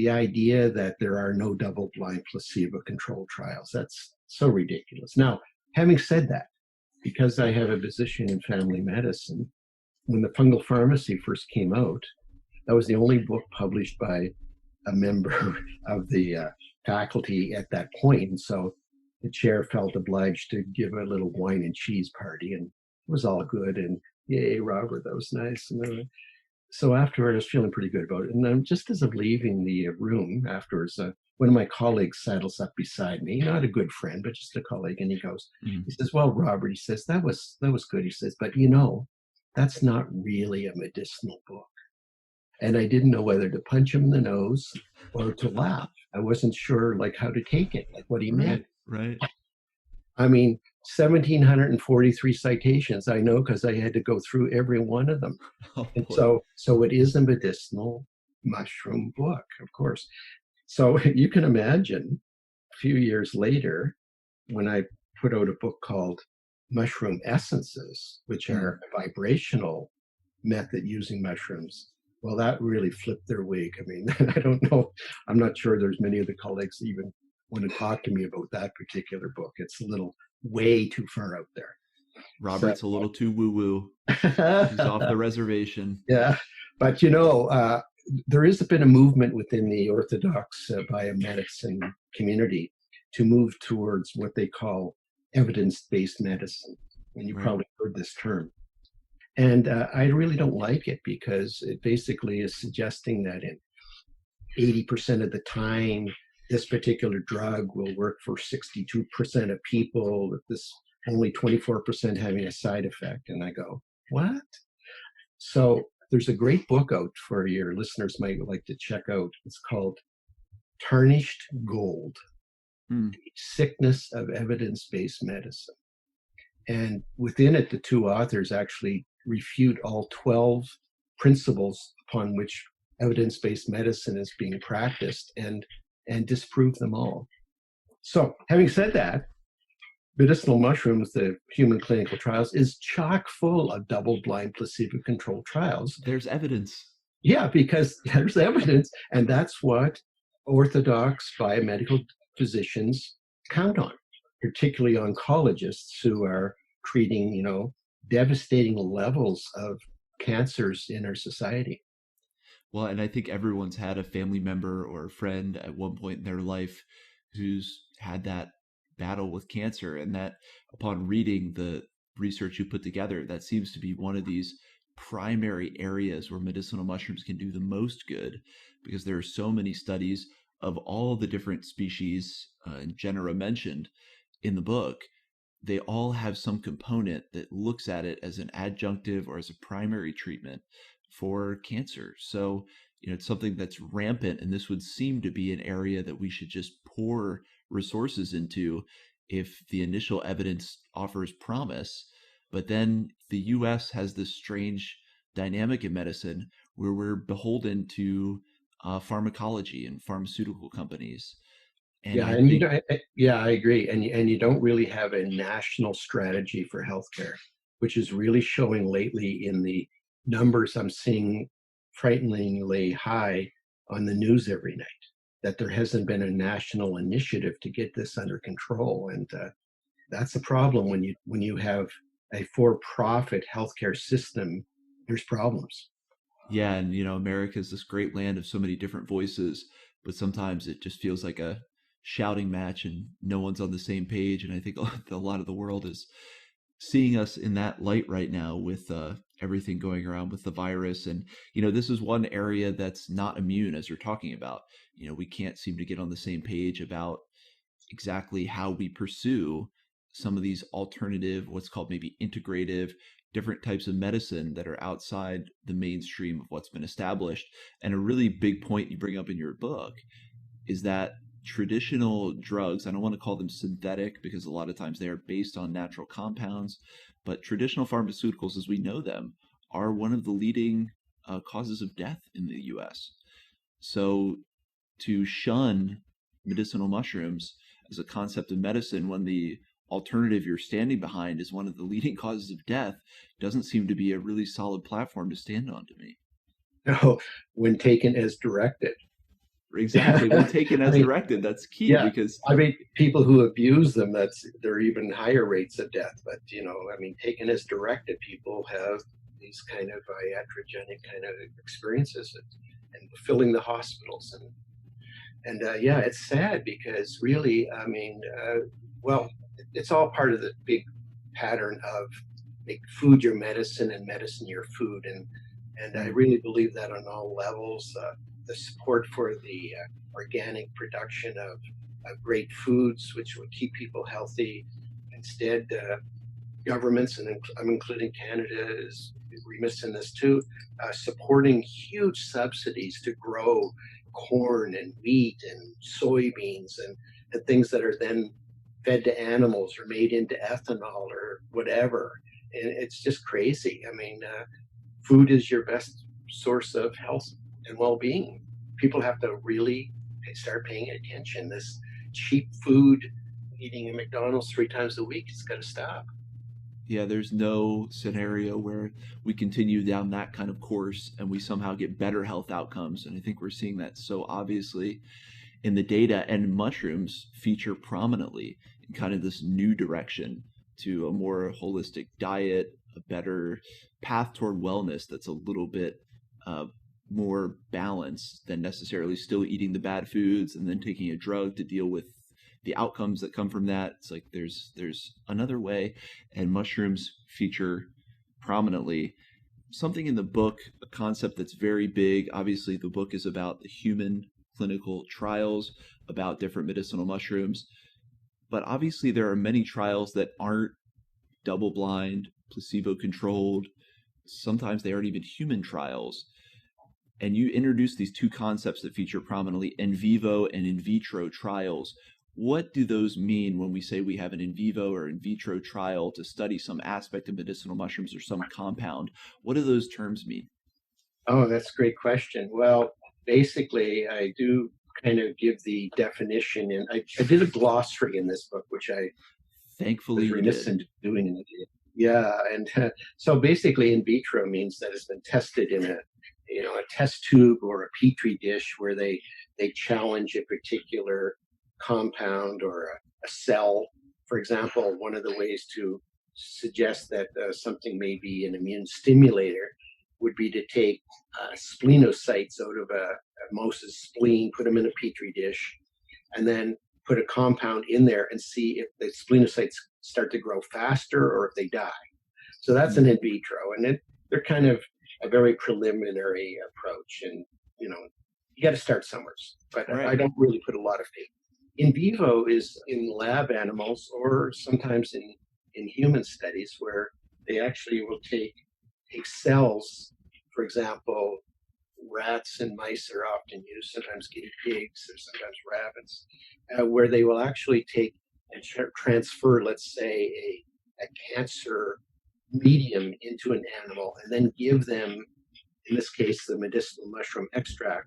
idea that there are no double-blind placebo-controlled trials. That's so ridiculous. Now, having said that, because I have a position in family medicine, when the fungal pharmacy first came out, that was the only book published by a member of the faculty at that point. And so the chair felt obliged to give a little wine and cheese party, and it was all good. And yay, Robert, that was nice. And so afterward, I was feeling pretty good about it. And then just as I'm leaving the room afterwards, one of my colleagues saddles up beside me, not a good friend, but just a colleague, and he goes, Mm. he says, "Well, Robert," he says, that was good. He says, "But that's not really a medicinal book." And I didn't know whether to punch him in the nose or to laugh. I wasn't sure like how to take it, like what he meant. Right, right. I mean, 1,743 citations, I know because I had to go through every one of them. Oh And boy. so it is a medicinal mushroom book, of course. So you can imagine a few years later when I put out a book called Mushroom Essences, which Mm. are a vibrational method using mushrooms. Well, that really flipped their wig. I mean, I don't know. I'm not sure there's many of the colleagues even want to talk to me about that particular book. It's a little way too far out there. So, Robert's a little too woo-woo. He's off the reservation. yeah, but there has been a movement within the Orthodox biomedicine community to move towards what they call evidence-based medicine. And you Right. probably heard this term. And I really don't like it because it basically is suggesting that in 80% of the time, this particular drug will work for 62% of people, with this only 24% having a side effect. And I go, what? So there's a great book out for your listeners might like to check out. It's called Tarnished Gold, Hmm. The Sickness of Evidence-Based Medicine. And within it, the two authors actually refute all 12 principles upon which evidence-based medicine is being practiced and disprove them all. So having said that, medicinal mushrooms, the human clinical trials, is chock full of double-blind placebo-controlled trials. There's evidence. Yeah, because there's evidence, and that's what orthodox biomedical physicians count on, particularly oncologists who are treating, devastating levels of cancers in our society. Well, and I think everyone's had a family member or a friend at one point in their life who's had that battle with cancer. And that upon reading the research you put together, that seems to be one of these primary areas where medicinal mushrooms can do the most good because there are so many studies of all the different species and genera mentioned in the book. They all have some component that looks at it as an adjunctive or as a primary treatment for cancer. So, it's something that's rampant, and this would seem to be an area that we should just pour resources into if the initial evidence offers promise. But then the US has this strange dynamic in medicine where we're beholden to pharmacology and pharmaceutical companies. And Yeah, I and think, yeah, I agree. And you don't really have a national strategy for healthcare, which is really showing lately in the numbers I'm seeing frighteningly high on the news every night, that there hasn't been a national initiative to get this under control. And that's a problem when you have a for-profit healthcare system. There's problems. yeah, and America is this great land of so many different voices, but sometimes it just feels like a shouting match and no one's on the same page. And I think a lot of the world is seeing us in that light right now with everything going around with the virus. And, this is one area that's not immune, as you're talking about. We can't seem to get on the same page about exactly how we pursue some of these alternative, what's called maybe integrative, different types of medicine that are outside the mainstream of what's been established. And a really big point you bring up in your book is that traditional drugs, I don't want to call them synthetic because a lot of times they are based on natural compounds, but traditional pharmaceuticals as we know them are one of the leading causes of death in the US. So to shun medicinal mushrooms as a concept of medicine when the alternative you're standing behind is one of the leading causes of death doesn't seem to be a really solid platform to stand on to me. No, when taken as directed. Exactly. When taken I as mean, directed, that's key yeah, because I mean, people who abuse them, there are even higher rates of death. But I mean, taken as directed, people have these kind of iatrogenic kind of experiences and filling the hospitals and yeah, it's sad because really, I mean, well, it's all part of the big pattern of make food your medicine and medicine your food, and I right. really believe that on all levels. The support for the organic production of great foods, which would keep people healthy. Instead, governments, and I'm including Canada, is remiss in this too, supporting huge subsidies to grow corn and wheat and soybeans and things that are then fed to animals or made into ethanol or whatever. And it's just crazy. I mean, food is your best source of health and well-being. People have to really start paying attention. This cheap food, eating at McDonald's 3 times a week, it's got to stop. Yeah, there's no scenario where we continue down that kind of course and we somehow get better health outcomes. And I think we're seeing that so obviously in the data, and mushrooms feature prominently in kind of this new direction to a more holistic diet, a better path toward wellness that's a little bit uh, more balanced than necessarily still eating the bad foods and then taking a drug to deal with the outcomes that come from that. It's like there's another way, and mushrooms feature prominently. Something in the book, a concept that's very big. Obviously, the book is about the human clinical trials about different medicinal mushrooms, but obviously there are many trials that aren't double blind, placebo controlled. Sometimes they aren't even human trials. And you introduce these two concepts that feature prominently, in vivo and in vitro trials. What do those mean when we say we have an in vivo or in vitro trial to study some aspect of medicinal mushrooms or some compound? What do those terms mean? Oh, that's a great question. Well, basically, I do kind of give the definition, and I did a glossary in this book, which I Thankfully, was you remiss did. in doing in the video. Yeah, and so basically, in vitro means that it's been tested in a test tube or a petri dish where they challenge a particular compound or a cell. For example, one of the ways to suggest that something may be an immune stimulator would be to take splenocytes out of a mouse's spleen, put them in a petri dish, and then put a compound in there and see if the splenocytes start to grow faster or if they die. So that's an Mm, in vitro, and they're kind of a very preliminary approach, and you know you got to start somewhere. But I right. don't really put a lot of faith. In vivo is in lab animals, or sometimes in human studies, where they actually will take cells. For example, rats and mice are often used, sometimes guinea pigs, or sometimes rabbits, where they will actually take and transfer, let's say, a cancer medium into an animal and then give them, in this case, the medicinal mushroom extract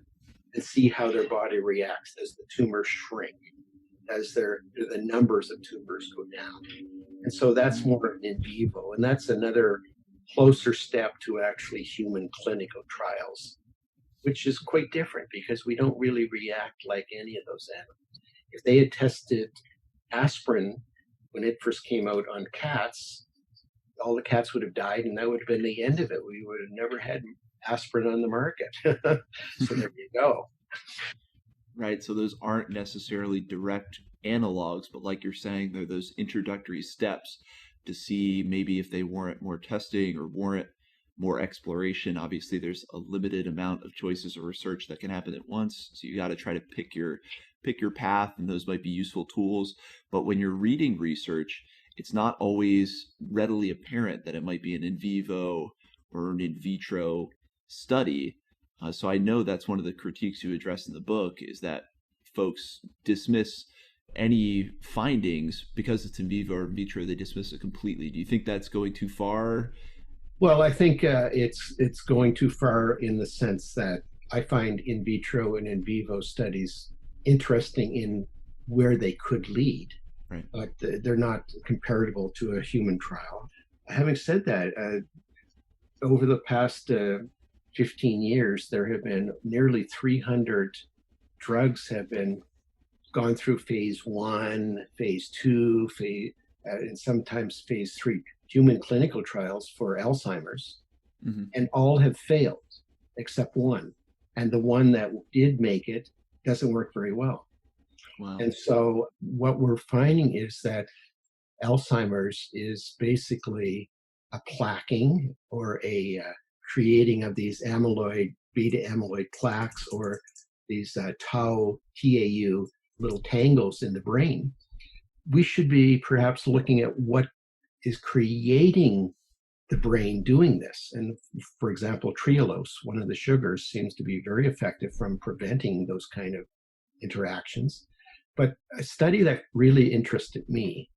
and see how their body reacts as the tumors shrink, as the numbers of tumors go down. And so that's Mm. more in vivo. And that's another closer step to actually human clinical trials, which is quite different because we don't really react like any of those animals. If they had tested aspirin when it first came out on cats, all the cats would have died, and that would have been the end of it. We would have never had aspirin on the market. So there you go. Right. So those aren't necessarily direct analogs, but like you're saying, they're those introductory steps to see maybe if they warrant more testing or warrant more exploration. Obviously, there's a limited amount of choices of research that can happen at once. So you got to try to pick your path, and those might be useful tools. But when you're reading research, it's not always readily apparent that it might be an in vivo or an in vitro study. So I know that's one of the critiques you address in the book is that folks dismiss any findings because it's in vivo or in vitro. They dismiss it completely. Do you think that's going too far? Well, I think it's going too far in the sense that I find in vitro and in vivo studies interesting in where they could lead, Right. but they're not comparable to a human trial. Having said that, over the past 15 years, there have been nearly 300 drugs have been gone through phase one, phase two, and sometimes phase three human clinical trials for Alzheimer's, Hmm. and all have failed except one. And the one that did make it doesn't work very well. Wow. And so what we're finding is that Alzheimer's is basically a plaquing or a creating of these amyloid, beta amyloid plaques, or these tau, little tangles in the brain. We should be perhaps looking at what is creating the brain doing this. And for example, trehalose, one of the sugars, seems to be very effective from preventing those kind of interactions. But a study that really interested me,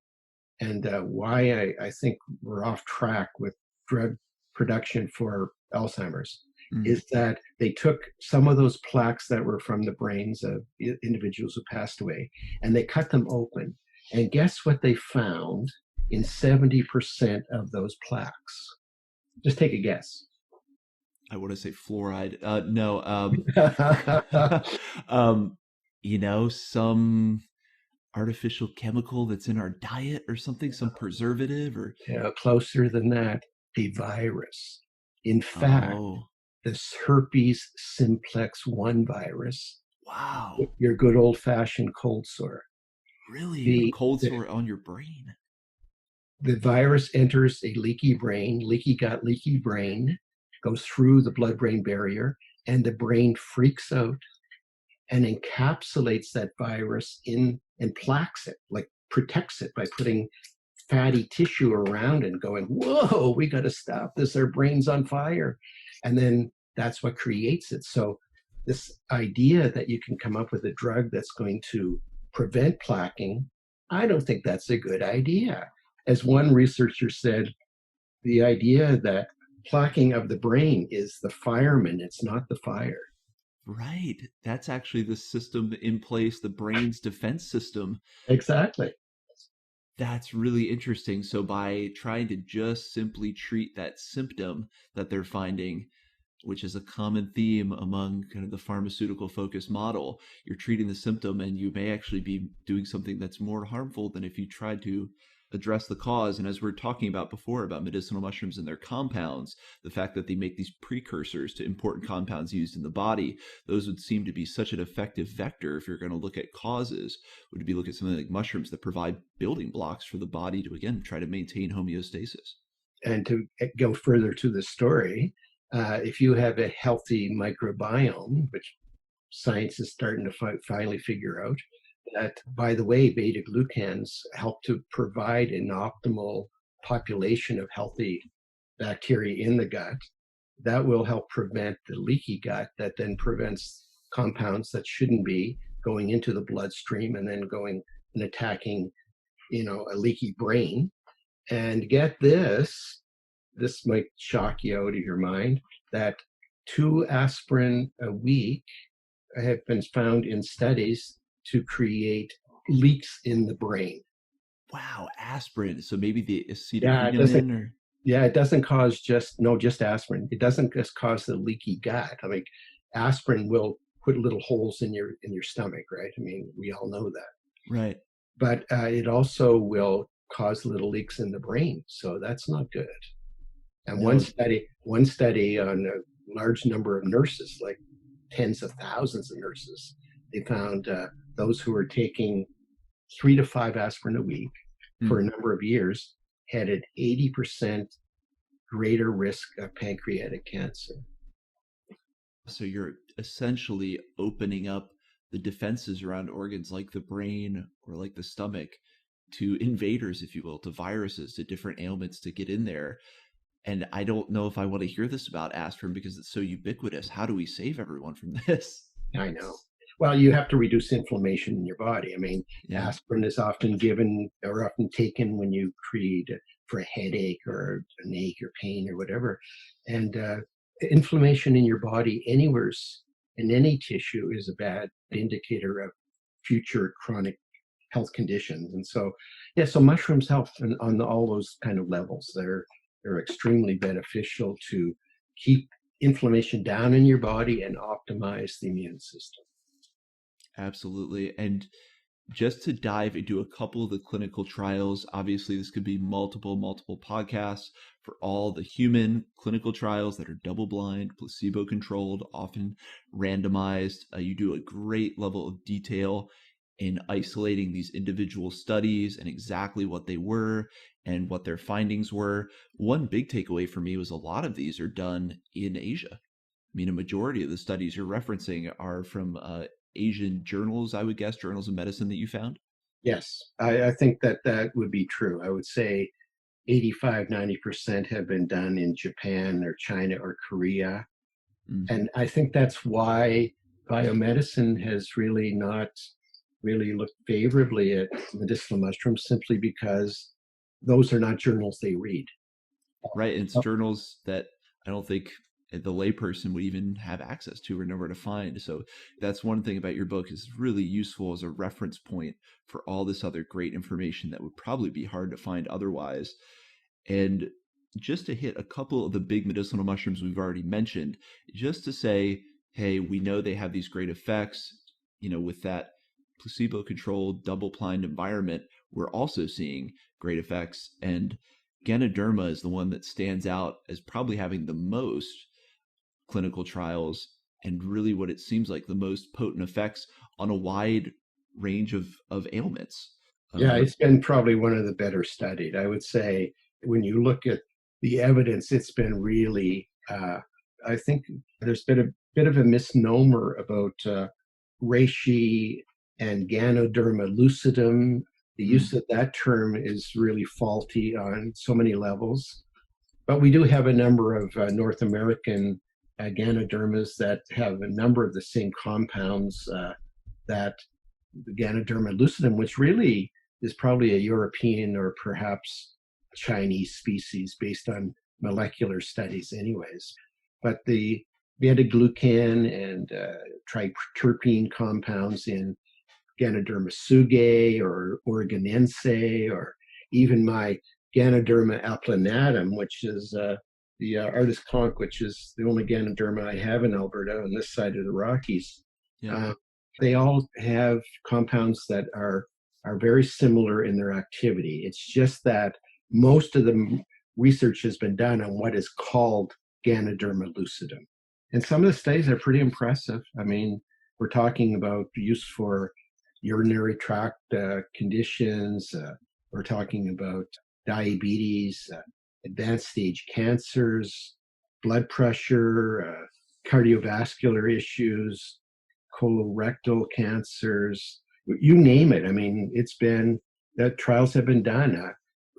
and why I think we're off track with drug production for Alzheimer's, Mm. is that they took some of those plaques that were from the brains of individuals who passed away and they cut them open. And guess what they found in 70% of those plaques? Just take a guess. I want to say fluoride. No. Um, some artificial chemical that's in our diet or something, some preservative or Closer than that, a virus. In fact, oh, this herpes simplex 1 virus, wow. your good old fashioned cold sore. Really? A The, cold the, sore on your brain. the virus enters a leaky brain, leaky gut, leaky brain, goes through the blood brain barrier, and the brain freaks out and encapsulates that virus in and plaques it, like protects it by putting fatty tissue around and going, whoa, we got to stop this. Our brain's on fire. And then that's what creates it. So, this idea that you can come up with a drug that's going to prevent plaquing, I don't think that's a good idea. As one researcher said, the idea that plaquing of the brain is the fireman, it's not the fire. Right. That's actually the system in place, the brain's defense system. Exactly. That's really interesting. So by trying to just simply treat that symptom that they're finding, which is a common theme among kind of the pharmaceutical focused model, you're treating the symptom and you may actually be doing something that's more harmful than if you tried to address the cause. And as we are talking about before about medicinal mushrooms and their compounds, the fact that they make these precursors to important compounds used in the body, those would seem to be such an effective vector if you're going to look at causes. Would be look at something like mushrooms that provide building blocks for the body to, again, try to maintain homeostasis. And to go further to the story, if you have a healthy microbiome, which science is starting to finally figure out, that, by the way, beta glucans help to provide an optimal population of healthy bacteria in the gut. That will help prevent the leaky gut that then prevents compounds that shouldn't be going into the bloodstream and then going and attacking, a leaky brain. And get this might shock you out of your mind, that 2 aspirin a week have been found in studies to create leaks in the brain. Wow, aspirin. So maybe the Yeah, it doesn't. acetaminophen or Yeah, it doesn't cause just aspirin. It doesn't just cause the leaky gut. I mean, aspirin will put little holes in your stomach, right? I mean, we all know that. right. But it also will cause little leaks in the brain, so that's not good. And No, one study on a large number of nurses, like tens of thousands of nurses, they found those who were taking 3 to 5 aspirin a week for a number of years had an 80% greater risk of pancreatic cancer. so you're essentially opening up the defenses around organs like the brain or like the stomach to invaders, if you will, to viruses, to different ailments to get in there. And I don't know if I want to hear this about aspirin because it's so ubiquitous. How do we save everyone from this? I know. Well, you have to reduce inflammation in your body. I mean, Yeah. aspirin is often given or often taken when you treat for a headache or an ache or pain or whatever. And inflammation in your body, anywhere in any tissue, is a bad indicator of future chronic health conditions. And so, yeah, so mushrooms help on all those kind of levels. They're extremely beneficial to keep inflammation down in your body and optimize the immune system. Absolutely. And just to dive into a couple of the clinical trials, obviously this could be multiple podcasts for all the human clinical trials that are double blind, placebo controlled, often randomized. You do a great level of detail in isolating these individual studies and exactly what they were and what their findings were. One big takeaway for me was a lot of these are done in Asia. I mean, a majority of the studies you're referencing are from Asian journals, I would guess, journals of medicine that you found. Yes, I think that would be true. I would say 85-90% have been done in Japan or China or Korea. Mm. And I think that's why biomedicine has really not really looked favorably at medicinal mushrooms, simply because those are not journals they read. Right. And it's Oh, journals that I don't think the layperson would even have access to or know where to find. So that's one thing about your book is really useful as a reference point for all this other great information that would probably be hard to find otherwise. And just to hit a couple of the big medicinal mushrooms we've already mentioned, just to say, hey, we know they have these great effects, with that placebo-controlled, double-blind environment, we're also seeing great effects. And Ganoderma is the one that stands out as probably having the most clinical trials and really what it seems like the most potent effects on a wide range of ailments. Yeah, Um, it's been probably one of the better studied. I would say when you look at the evidence, it's been really, I think there's been a bit of a misnomer about reishi and Ganoderma lucidum. The use mm, of that term is really faulty on so many levels. But we do have a number of North American Ganodermas that have a number of the same compounds that the Ganoderma lucidum, which really is probably a European or perhaps Chinese species based on molecular studies, anyways. But the beta-glucan and triterpene compounds in Ganoderma sugae or oregonense, or even my Ganoderma applanatum, which is the artist conch, which is the only Ganoderma I have in Alberta on this side of the Rockies. yeah. Uh, they all have compounds that are very similar in their activity. It's just that most of the research has been done on what is called Ganoderma lucidum. And some of the studies are pretty impressive. I mean, we're talking about use for urinary tract conditions. We're talking about diabetes, advanced stage cancers, blood pressure, cardiovascular issues, colorectal cancers, you name it. I mean, it's been that trials have been done.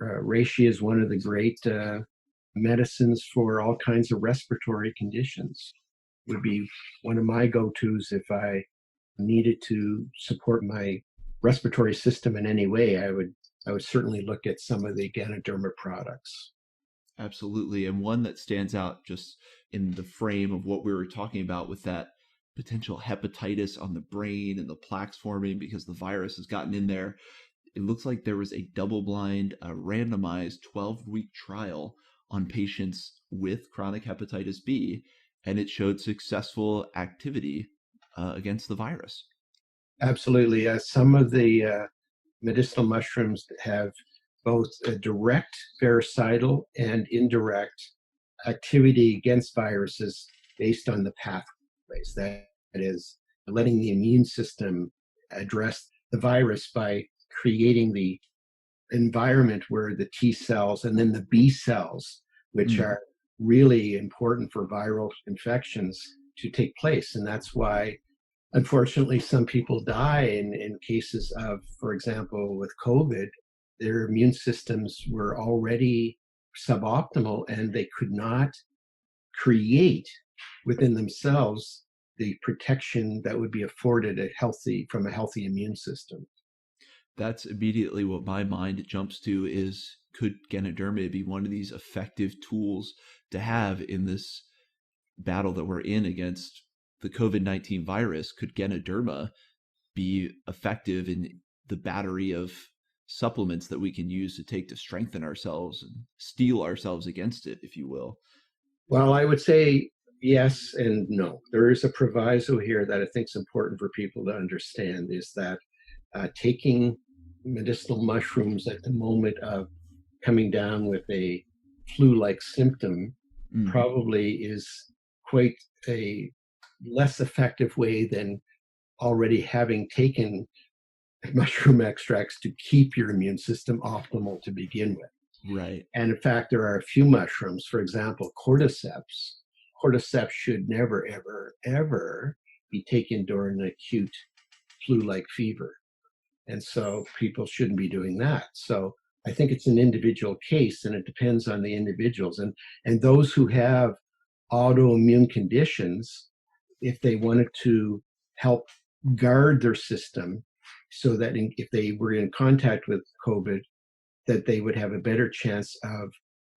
Reishi is one of the great medicines for all kinds of respiratory conditions. Would be one of my go-tos if I needed to support my respiratory system in any way. I would certainly look at some of the Ganoderma products. Absolutely. And one that stands out just in the frame of what we were talking about with that potential hepatitis on the brain and the plaques forming because the virus has gotten in there. It looks like there was a double blind, randomized 12-week trial on patients with chronic hepatitis B, and it showed successful activity against the virus. Absolutely. Some of the medicinal mushrooms have both a direct virucidal and indirect activity against viruses based on the pathways. That is, letting the immune system address the virus by creating the environment where the T cells and then the B cells, which Mm, are really important for viral infections, to take place. And that's why, unfortunately, some people die in cases of, for example, with COVID, their immune systems were already suboptimal and they could not create within themselves the protection that would be afforded from a healthy immune system. that's immediately what my mind jumps to is could Ganoderma be one of these effective tools to have in this battle that we're in against the COVID-19 virus? Could Ganoderma be effective in the battery of supplements that we can use to take to strengthen ourselves and steel ourselves against it, if you will? Well, I would say yes and no. There is a proviso here that I think is important for people to understand, is that taking medicinal mushrooms at the moment of coming down with a flu-like symptom Mm, probably is quite a less effective way than already having taken mushroom extracts to keep your immune system optimal to begin with. right. And in fact, there are a few mushrooms, for example, cordyceps. Cordyceps should never, ever, ever be taken during an acute flu-like fever. And so people shouldn't be doing that. So I think it's an individual case and it depends on the individuals. And those who have autoimmune conditions, if they wanted to help guard their system so that if they were in contact with COVID, that they would have a better chance of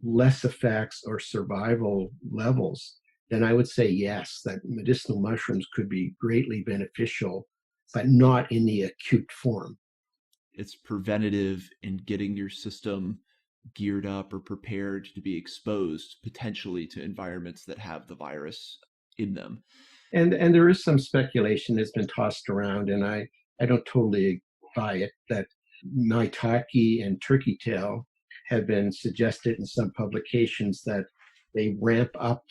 less effects or survival levels, then I would say yes, that medicinal mushrooms could be greatly beneficial, but not in the acute form. It's preventative in getting your system geared up or prepared to be exposed potentially to environments that have the virus in them. And there is some speculation that's been tossed around, and I don't totally buy it, that maitake and turkey tail have been suggested in some publications that they ramp up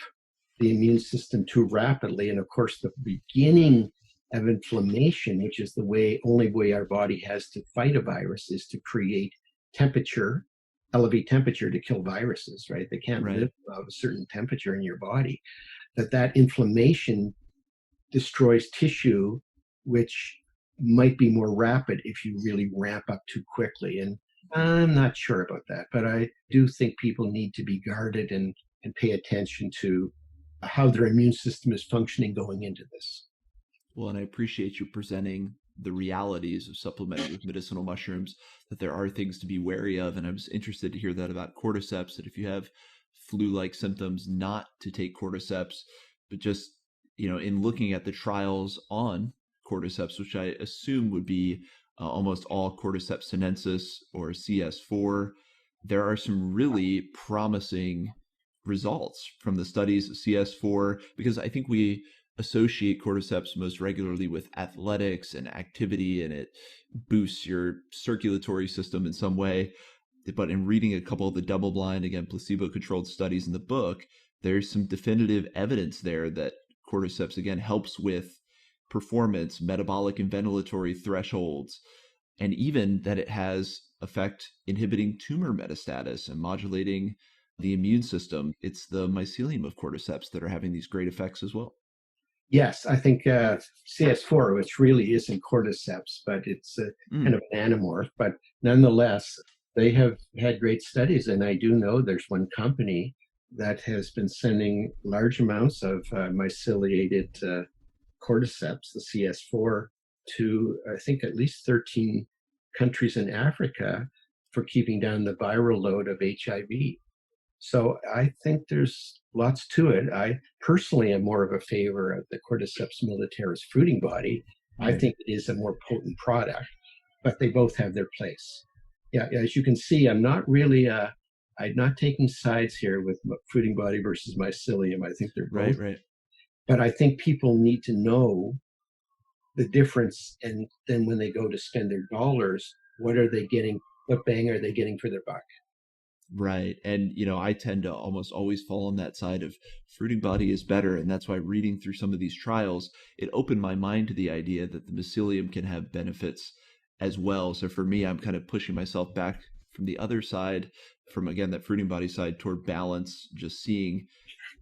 the immune system too rapidly. And of course, the beginning of inflammation, which is the only way our body has to fight a virus, is to create temperature, elevate temperature to kill viruses, right? They can't Right. live above a certain temperature in your body. That inflammation destroys tissue, which might be more rapid if you really ramp up too quickly. And I'm not sure about that, but I do think people need to be guarded and pay attention to how their immune system is functioning going into this. Well, and I appreciate you presenting the realities of supplementing with medicinal mushrooms, that there are things to be wary of. And I was interested to hear that about cordyceps, that if you have flu-like symptoms, not to take cordyceps, but just, in looking at the trials on cordyceps, which I assume would be almost all Cordyceps sinensis or CS4, there are some really promising results from the studies of CS4, because I think we associate cordyceps most regularly with athletics and activity, and it boosts your circulatory system in some way. But in reading a couple of the double blind, again, placebo controlled studies in the book, there's some definitive evidence there that cordyceps, again, helps with performance, metabolic and ventilatory thresholds, and even that it has effect inhibiting tumor metastasis and modulating the immune system. It's the mycelium of cordyceps that are having these great effects as well. Yes, I think CS4, which really isn't cordyceps, but it's a kind Mm, of an anamorph. But nonetheless, they have had great studies. And I do know there's one company that has been sending large amounts of myceliated cordyceps, the CS4, to I think at least 13 countries in Africa for keeping down the viral load of HIV. So I think there's lots to it. I personally am more of a favor of the Cordyceps militaris fruiting body. I mm. think it is a more potent product, but they both have their place. Yeah, as you can see, I'm not taking sides here with fruiting body versus mycelium. I think they're both, Right, right. but I think people need to know the difference. And then when they go to spend their dollars, what are they getting? What bang are they getting for their buck? Right. And, I tend to almost always fall on that side of fruiting body is better. And that's why reading through some of these trials, it opened my mind to the idea that the mycelium can have benefits as well. So for me, I'm kind of pushing myself back from the other side, from again, that fruiting body side toward balance, just seeing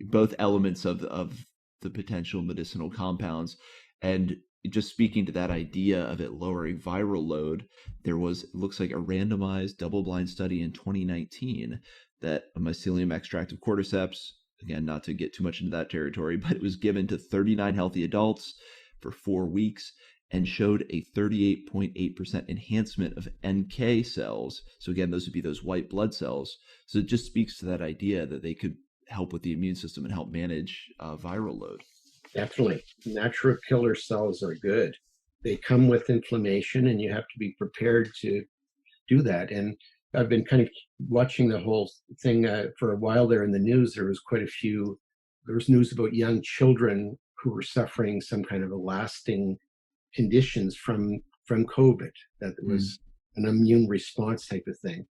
both elements of the potential medicinal compounds. And just speaking to that idea of it lowering viral load, there was, it looks like, a randomized double-blind study in 2019 that a mycelium extract of cordyceps, again, not to get too much into that territory, but it was given to 39 healthy adults for 4 weeks and showed a 38.8% enhancement of NK cells. So again, those would be those white blood cells. So it just speaks to that idea that they could help with the immune system and help manage viral load. Definitely. Natural killer cells are good. They come with inflammation, and you have to be prepared to do that. And I've been kind of watching the whole thing for a while there in the news. There was news about young children who were suffering some kind of a lasting conditions from COVID, that Mm, was an immune response type of thing.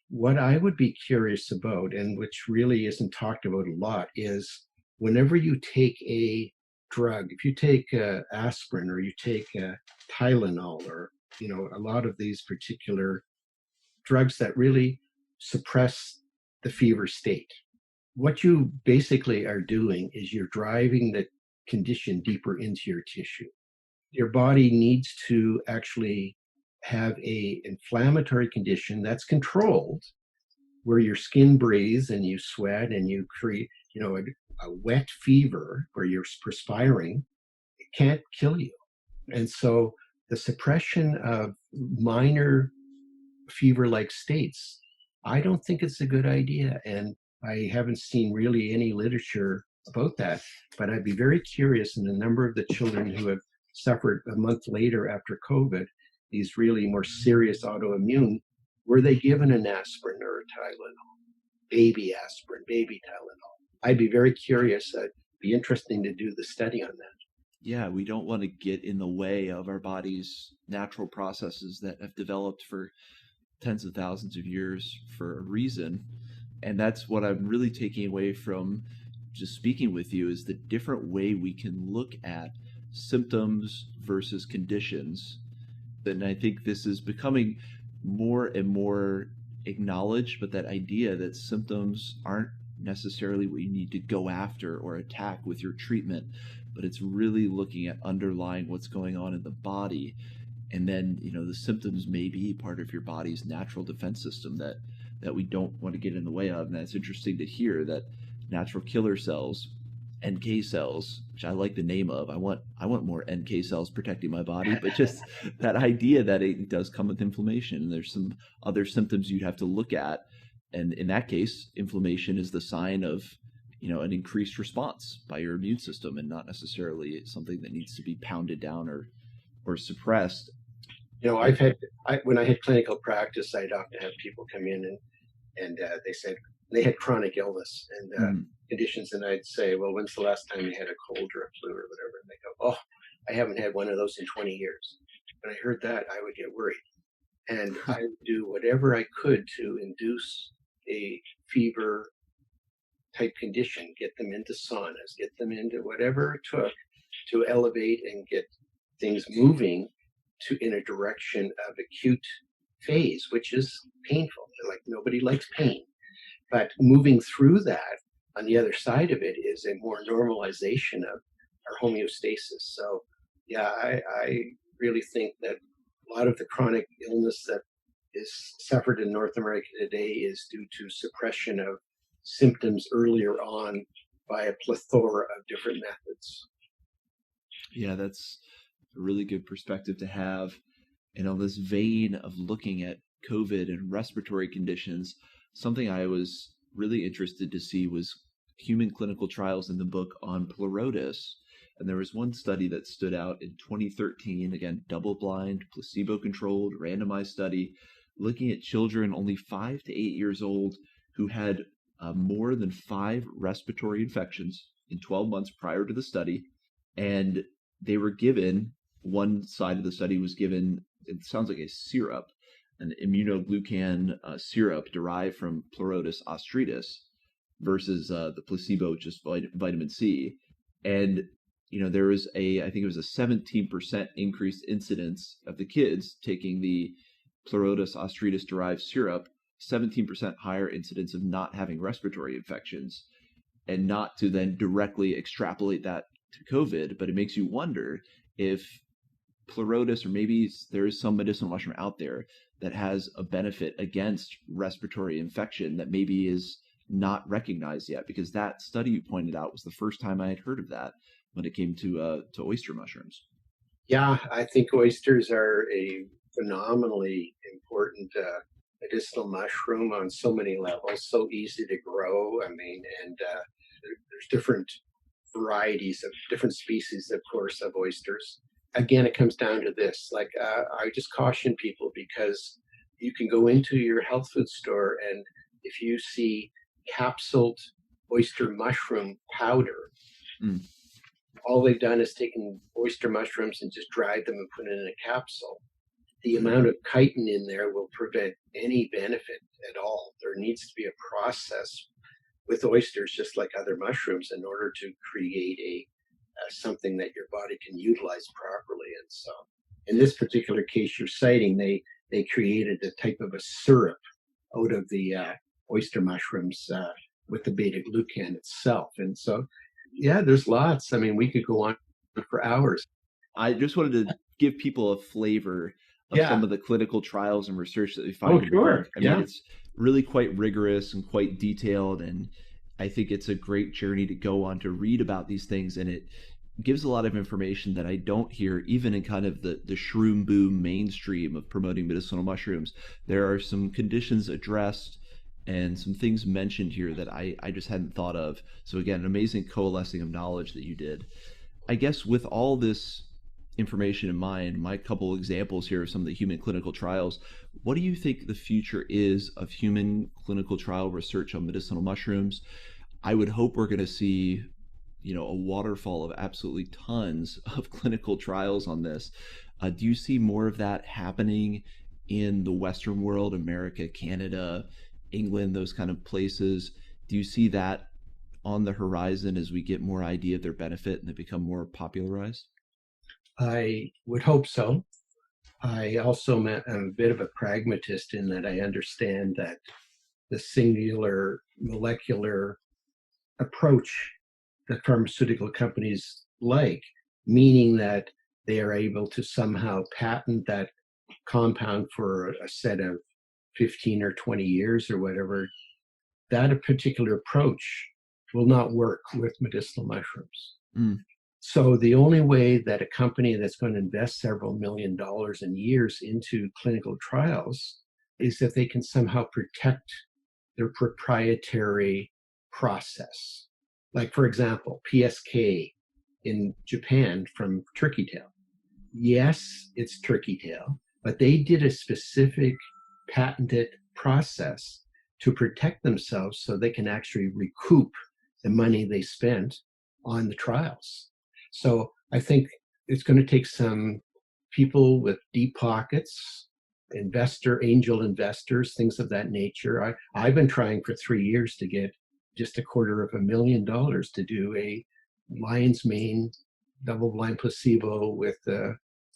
What I would be curious about, and which really isn't talked about a lot, is whenever you take a drug, if you take aspirin or you take Tylenol, or a lot of these particular drugs that really suppress the fever state, what you basically are doing is you're driving the condition deeper into your tissue. Your body needs to actually have a inflammatory condition that's controlled, where your skin breathes and you sweat and you create, a wet fever where you're perspiring. It can't kill you. And so the suppression of minor fever like states, I don't think it's a good idea. And I haven't seen really any literature about that. But I'd be very curious in a number of the children who have suffered a month later after COVID, these really more serious autoimmune, were they given an aspirin or a Tylenol, baby aspirin, baby Tylenol? I'd be very curious. It'd be interesting to do the study on that. Yeah, we don't want to get in the way of our body's natural processes that have developed for tens of thousands of years for a reason. And that's what I'm really taking away from just speaking with you, is the different way we can look at symptoms versus conditions. And I think this is becoming more and more acknowledged, but that idea that symptoms aren't necessarily what you need to go after or attack with your treatment, but it's really looking at underlying what's going on in the body. And then, the symptoms may be part of your body's natural defense system that we don't want to get in the way of. And that's interesting to hear that natural killer cells, NK cells, which I like the name of. I want more NK cells protecting my body, but just that idea that it does come with inflammation. There's some other symptoms you'd have to look at, and in that case, inflammation is the sign of an increased response by your immune system, and not necessarily something that needs to be pounded down or suppressed. When I had clinical practice, I'd often have people come in and they said they had chronic illness and conditions, and I'd say, well, when's the last time you had a cold or a flu or whatever? And they go, oh, I haven't had one of those in 20 years. When I heard that, I would get worried, and I would do whatever I could to induce a fever type condition, get them into saunas, get them into whatever it took to elevate and get things moving in a direction of acute phase, which is painful. Like, nobody likes pain, but moving through that, on the other side of it, is a more normalization of our homeostasis. So yeah, I really think that a lot of the chronic illness that is suffered in North America today is due to suppression of symptoms earlier on by a plethora of different methods. Yeah, that's a really good perspective to have. And on this vein of looking at COVID and respiratory conditions, something I was really interested to see was human clinical trials in the book on pleurotus. And there was one study that stood out in 2013, again, double-blind, placebo-controlled, randomized study, looking at children only 5 to 8 years old who had more than 5 respiratory infections in 12 months prior to the study. And they were given, one side of the study was given, it sounds like a syrup, an immunoglucan syrup derived from Pleurotus ostritis, versus the placebo, just vitamin C. And there was I think it was a 17% increased incidence of the kids taking the Pleurotus ostritis derived syrup, 17% higher incidence of not having respiratory infections. And not to then directly extrapolate that to COVID, but it makes you wonder if pleurotus, or maybe there is some medicinal mushroom out there that has a benefit against respiratory infection that maybe is not recognized yet, because that study you pointed out was the first time I had heard of that when it came to oyster mushrooms. Yeah, I think oysters are a phenomenally important medicinal mushroom on so many levels, so easy to grow. I mean, and there's different varieties of different species, of course, of oysters. Again, it comes down to this. Like, I just caution people, because you can go into your health food store, and if you see capsuled oyster mushroom powder, all they've done is taken oyster mushrooms and just dried them and put it in a capsule. The amount of chitin in there will prevent any benefit at all. There needs to be a process with oysters, just like other mushrooms, in order to create something that your body can utilize properly. And so in this particular case you're citing, they created a type of a syrup out of the oyster mushrooms with the beta glucan itself. And so, yeah, there's lots. I mean, we could go on for hours. I just wanted to give people a flavor of some of the clinical trials and research that we find in the book. I mean, it's really quite rigorous and quite detailed, and I think it's a great journey to go on to read about these things, and it gives a lot of information that I don't hear even in kind of the shroom boom mainstream of promoting medicinal mushrooms. There are some conditions addressed and some things mentioned here that I just hadn't thought of. So again, an amazing coalescing of knowledge that you did. I guess with all this information in mind, my couple examples here of some of the human clinical trials, what do you think the future is of human clinical trial research on medicinal mushrooms? I would hope we're going to see a waterfall of absolutely tons of clinical trials on this. Do you see more of that happening in the Western world, America, Canada, England, those kind of places? Do you see that on the horizon as we get more idea of their benefit and they become more popularized? I would hope so. I also am a bit of a pragmatist in that I understand that the singular molecular approach that pharmaceutical companies like, meaning that they are able to somehow patent that compound for a set of 15 or 20 years or whatever, that a particular approach will not work with medicinal mushrooms. Mm, So the only way that a company that's going to invest several $1 million in years into clinical trials is if they can somehow protect their proprietary process. Like, for example, PSK in Japan from turkey tail. Yes, it's turkey tail, but they did a specific patented process to protect themselves so they can actually recoup the money they spent on the trials. So I think it's going to take some people with deep pockets, angel investors, things of that nature. I've been trying for 3 years to get just $250,000 to do a lion's mane double-blind placebo with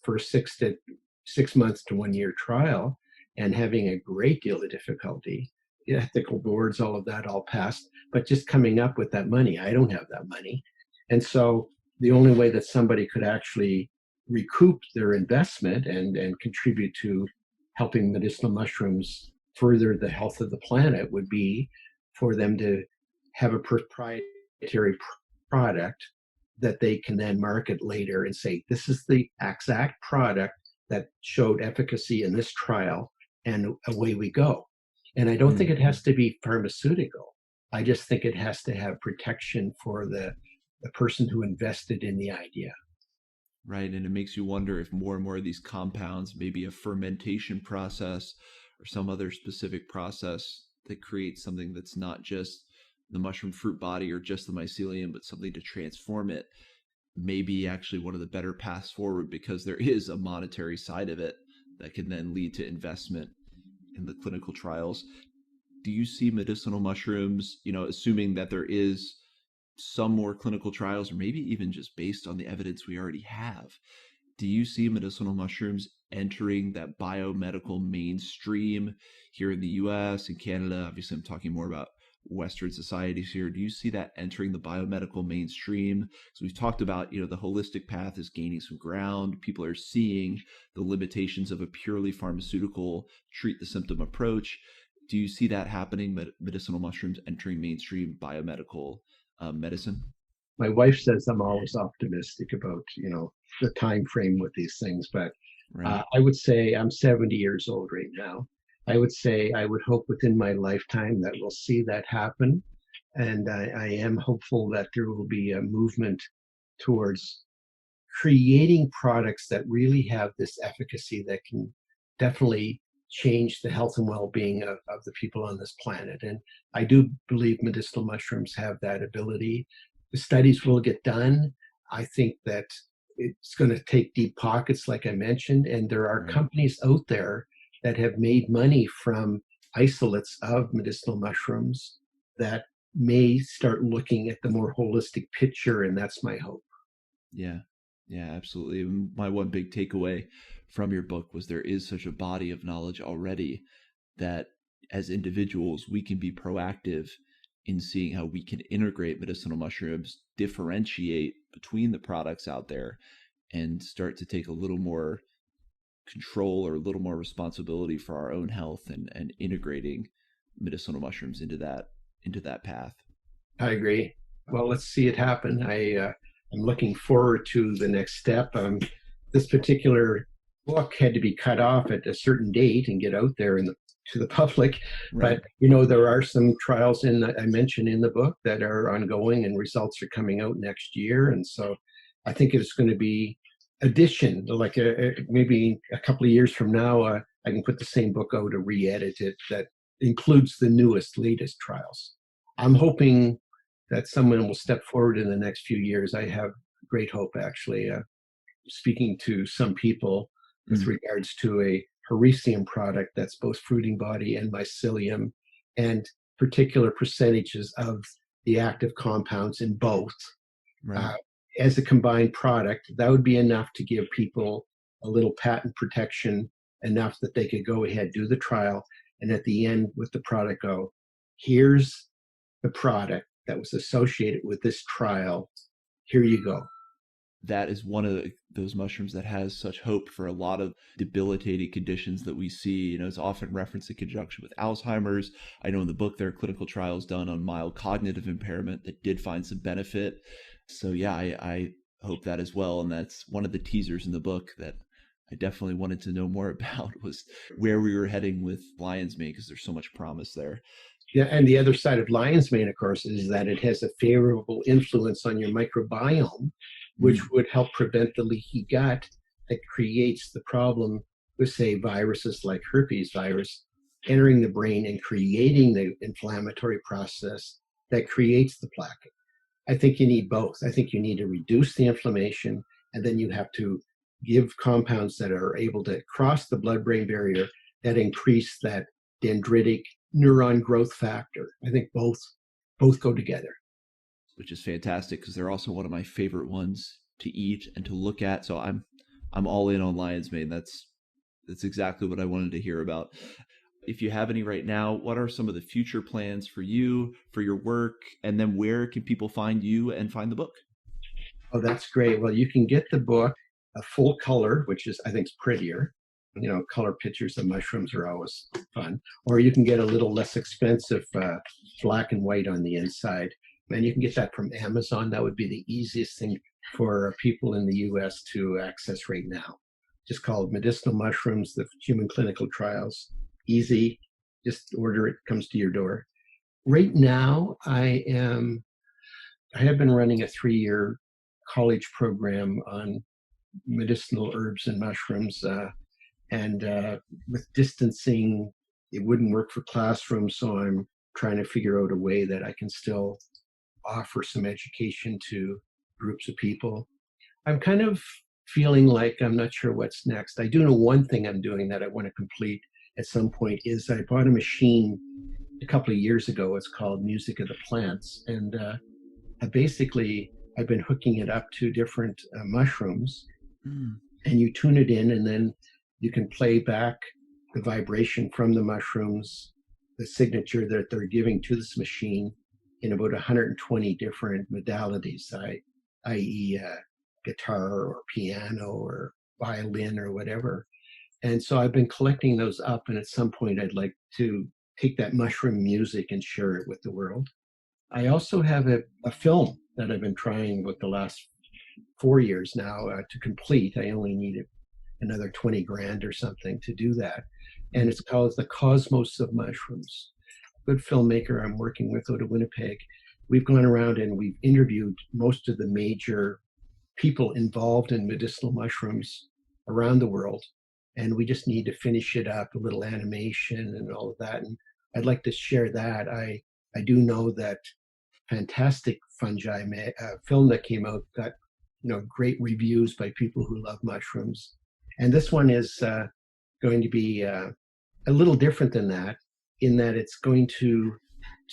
for 6 months to 1 year trial, and having a great deal of difficulty. Ethical boards, all of that, all passed, but just coming up with that money, I don't have that money. And so the only way that somebody could actually recoup their investment and contribute to helping medicinal mushrooms further the health of the planet would be for them to have a proprietary product that they can then market later and say, this is the exact product that showed efficacy in this trial, and away we go. And I don't think it has to be pharmaceutical. I just think it has to have protection for the person who invested in the idea. right. And it makes you wonder if more and more of these compounds, maybe a fermentation process or some other specific process that creates something that's not just the mushroom fruit body or just the mycelium, but something to transform it, may be actually one of the better paths forward, because there is a monetary side of it that can then lead to investment in the clinical trials. Do you see medicinal mushrooms, assuming that there is some more clinical trials, or maybe even just based on the evidence we already have, do you see medicinal mushrooms entering that biomedical mainstream here in the US and Canada? Obviously, I'm talking more about Western societies here. Do you see that entering the biomedical mainstream? So we've talked about, the holistic path is gaining some ground. People are seeing the limitations of a purely pharmaceutical treat the symptom approach. Do you see that happening, medicinal mushrooms entering mainstream biomedical medicine? My wife says I'm always optimistic about, the time frame with these things, but Right. I would say I'm 70 years old right now. I would say I would hope within my lifetime that we'll see that happen. And I am hopeful that there will be a movement towards creating products that really have this efficacy that can definitely change the health and well-being of the people on this planet. And I do believe medicinal mushrooms have that ability. The studies will get done. I think that it's going to take deep pockets, like I mentioned, and there are Right. companies out there that have made money from isolates of medicinal mushrooms that may start looking at the more holistic picture, and that's my hope. Yeah. Yeah, absolutely. My one big takeaway from your book was there is such a body of knowledge already that as individuals, we can be proactive in seeing how we can integrate medicinal mushrooms, differentiate between the products out there, and start to take a little more control or a little more responsibility for our own health, and integrating medicinal mushrooms into that path. I agree. Well, let's see it happen. I'm looking forward to the next step. This particular book had to be cut off at a certain date and get out there to the public. Right. But there are some trials I mentioned in the book that are ongoing, and results are coming out next year. And so I think it's going to be addition, like maybe a couple of years from now, I can put the same book out, to re-edit it, that includes the latest trials. I'm hoping that someone will step forward in the next few years. I have great hope, actually. Speaking to some people with Mm, regards to a hericium product that's both fruiting body and mycelium, and particular percentages of the active compounds in both. right. Uh, as a combined product, that would be enough to give people a little patent protection, enough that they could go ahead, do the trial, and at the end with the product go, here's the product that was associated with this trial. Here you go. That is one of those mushrooms that has such hope for a lot of debilitating conditions that we see. It's often referenced in conjunction with Alzheimer's. I know in the book there are clinical trials done on mild cognitive impairment that did find some benefit. So yeah, I hope that as well. And that's one of the teasers in the book that I definitely wanted to know more about, was where we were heading with lion's mane, because there's so much promise there. Yeah, and the other side of lion's mane, of course, is that it has a favorable influence on your microbiome, which Mm, would help prevent the leaky gut that creates the problem with, say, viruses like herpes virus entering the brain and creating the inflammatory process that creates the plaque. I think you need both. I think you need to reduce the inflammation, and then you have to give compounds that are able to cross the blood-brain barrier that increase that dendritic neuron growth factor. I think both go together. which is fantastic because they're also one of my favorite ones to eat and to look at. So I'm all in on lion's mane. That's exactly what I wanted to hear about. If you have any right now, what are some of the future plans for you, for your work, and then where can people find you and find the book? Oh, that's great. Well, you can get the book a full color, which is I think is prettier. Color pictures of mushrooms are always fun. Or you can get a little less expensive black and white on the inside. And you can get that from Amazon. That would be the easiest thing for people in the US to access right now. Just called Medicinal Mushrooms, the Human Clinical Trials. Easy. Just order it, comes to your door. Right now, I have been running a 3-year college program on medicinal herbs and mushrooms. And with distancing, it wouldn't work for classrooms. So I'm trying to figure out a way that I can still offer some education to groups of people. I'm kind of feeling like I'm not sure what's next. I do know one thing I'm doing that I want to complete at some point is I bought a machine a couple of years ago. It's called Music of the Plants. And basically, I've been hooking it up to different mushrooms, Mm, and you tune it in, and then you can play back the vibration from the mushrooms, the signature that they're giving to this machine in about 120 different modalities, i.e., guitar or piano or violin or whatever. And so I've been collecting those up, and at some point, I'd like to take that mushroom music and share it with the world. I also have a film that I've been trying with the last 4 years now to complete. I only needed another 20 grand or something to do that. And mm. it's called The Cosmos of Mushrooms. Good filmmaker I'm working with out of Winnipeg. We've gone around and we've interviewed most of the major people involved in medicinal mushrooms around the world. And we just need to finish it up, a little animation and all of that. And I'd like to share that. I do know that fantastic fungi film that came out got great reviews by people who love mushrooms, and this one is going to be a little different than that, in that it's going to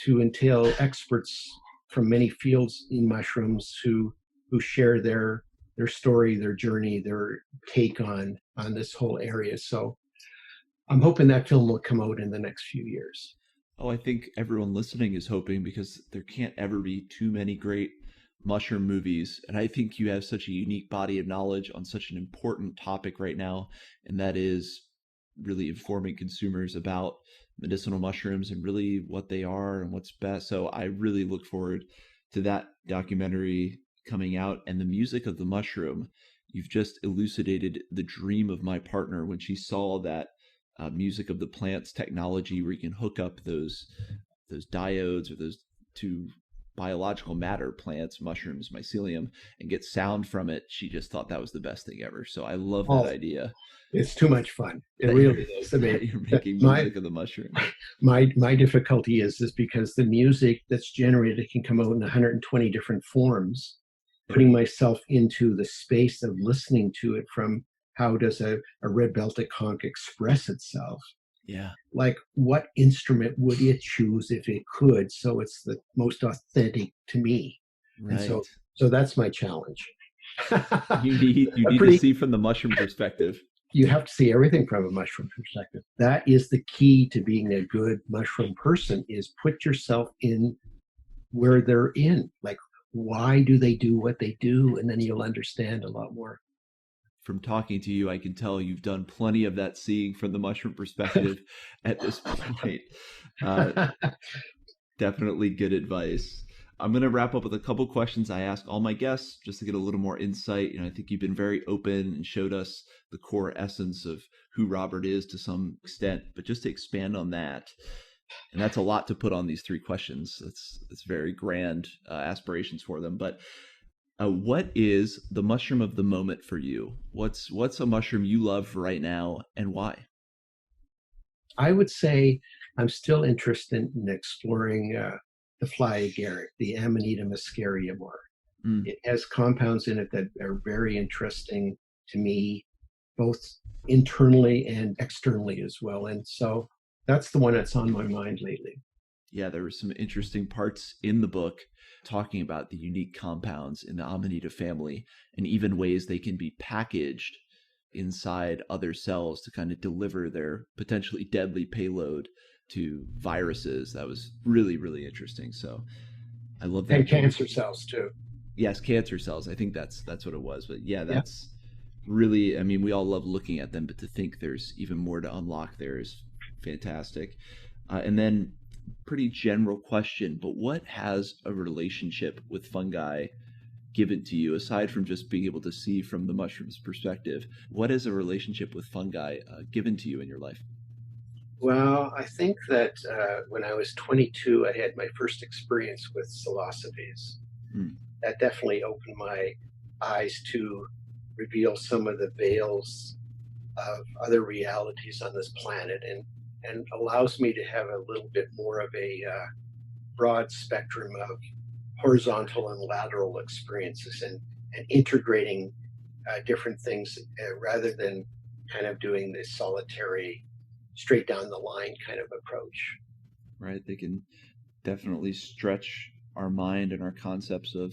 entail experts from many fields in mushrooms who share their story, their journey, their take on this whole area. So I'm hoping that film will come out in the next few years. Oh, I think everyone listening is hoping, because there can't ever be too many great mushroom movies. And I think you have such a unique body of knowledge on such an important topic right now, and that is really informing consumers about medicinal mushrooms and really what they are and what's best. So I really look forward to that documentary coming out. And the music of the mushroom, you've just elucidated the dream of my partner when she saw that music of the plants technology where you can hook up those diodes or those two biological matter, plants, mushrooms, mycelium, and get sound from it. She just thought that was the best thing ever. So I love that Oh, idea it's too much fun. It that you're really is. I mean, that you're making my music of the mushroom. my difficulty is because the music that's generated can come out in 120 different forms. Yeah. Putting myself into the space of listening to it, from how does a red-belted conch express itself? Yeah. Like, what instrument would it choose if it could, so it's the most authentic to me? And Right. so that's my challenge. You A need to pretty see from the mushroom perspective. You have to see everything from a mushroom perspective. That is the key to being a good mushroom person, is put yourself in where they're in. Like, why do they do what they do? And then you'll understand a lot more. From talking to you, I can tell you've done plenty of that seeing from the mushroom perspective at this point. Uh, Definitely good advice. I'm going to wrap up with a couple questions I ask all my guests just to get a little more insight. I think you've been very open and showed us the core essence of who Robert is to some extent, but just to expand on that. And that's a lot to put on these three questions. It's very grand aspirations for them. But what is the mushroom of the moment for you? What's a mushroom you love right now, and why? I would say I'm still interested in exploring the fly agaric, the Amanita muscariumor. Mm, It has compounds in it that are very interesting to me, both internally and externally as well. And so that's the one that's on my mind lately. yeah, there were some interesting parts in the book talking about the unique compounds in the Amanita family and even ways they can be packaged inside other cells to kind of deliver their potentially deadly payload to viruses. That was really, really interesting. So I love And that book. cancer cells too. Yes, cancer cells. I think that's what it was. But yeah, Yeah. that's really, I mean, we all love looking at them, but to think there's even more to unlock there is fantastic. And then, pretty general question, but what has a relationship with fungi given to you, aside from just being able to see from the mushroom's perspective? What is a relationship with fungi given to you in your life? Well, I think that when I was 22, I had my first experience with psilocybes. Hmm. That definitely opened my eyes to reveal some of the veils of other realities on this planet, and allows me to have a little bit more of a broad spectrum of horizontal and lateral experiences, and integrating different things rather than kind of doing this solitary, straight down the line kind of approach. Right? They can definitely stretch our mind and our concepts of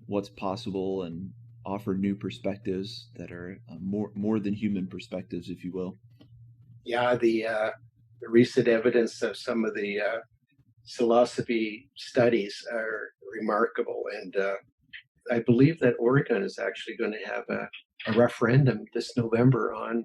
what's possible and offer new perspectives that are more than human perspectives, if you will. Yeah, the recent evidence of some of the psilocybe studies are remarkable, and I believe that Oregon is actually going to have a referendum this November on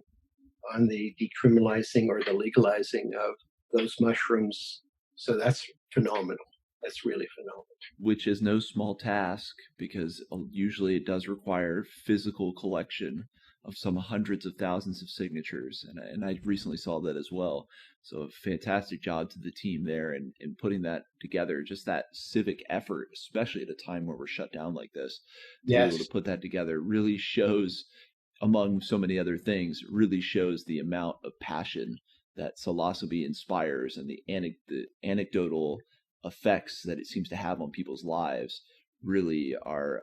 the decriminalizing or the legalizing of those mushrooms. So that's phenomenal. That's really phenomenal. Which is no small task because usually it does require physical collection of some hundreds of thousands of signatures. And I recently saw that as well. So a fantastic job to the team there in putting that together, just that civic effort, especially at a time where we're shut down like this, to be able to Yes, put that together really shows, among so many other things, really shows the amount of passion that psilocybe inspires and the anecdotal effects that it seems to have on people's lives really are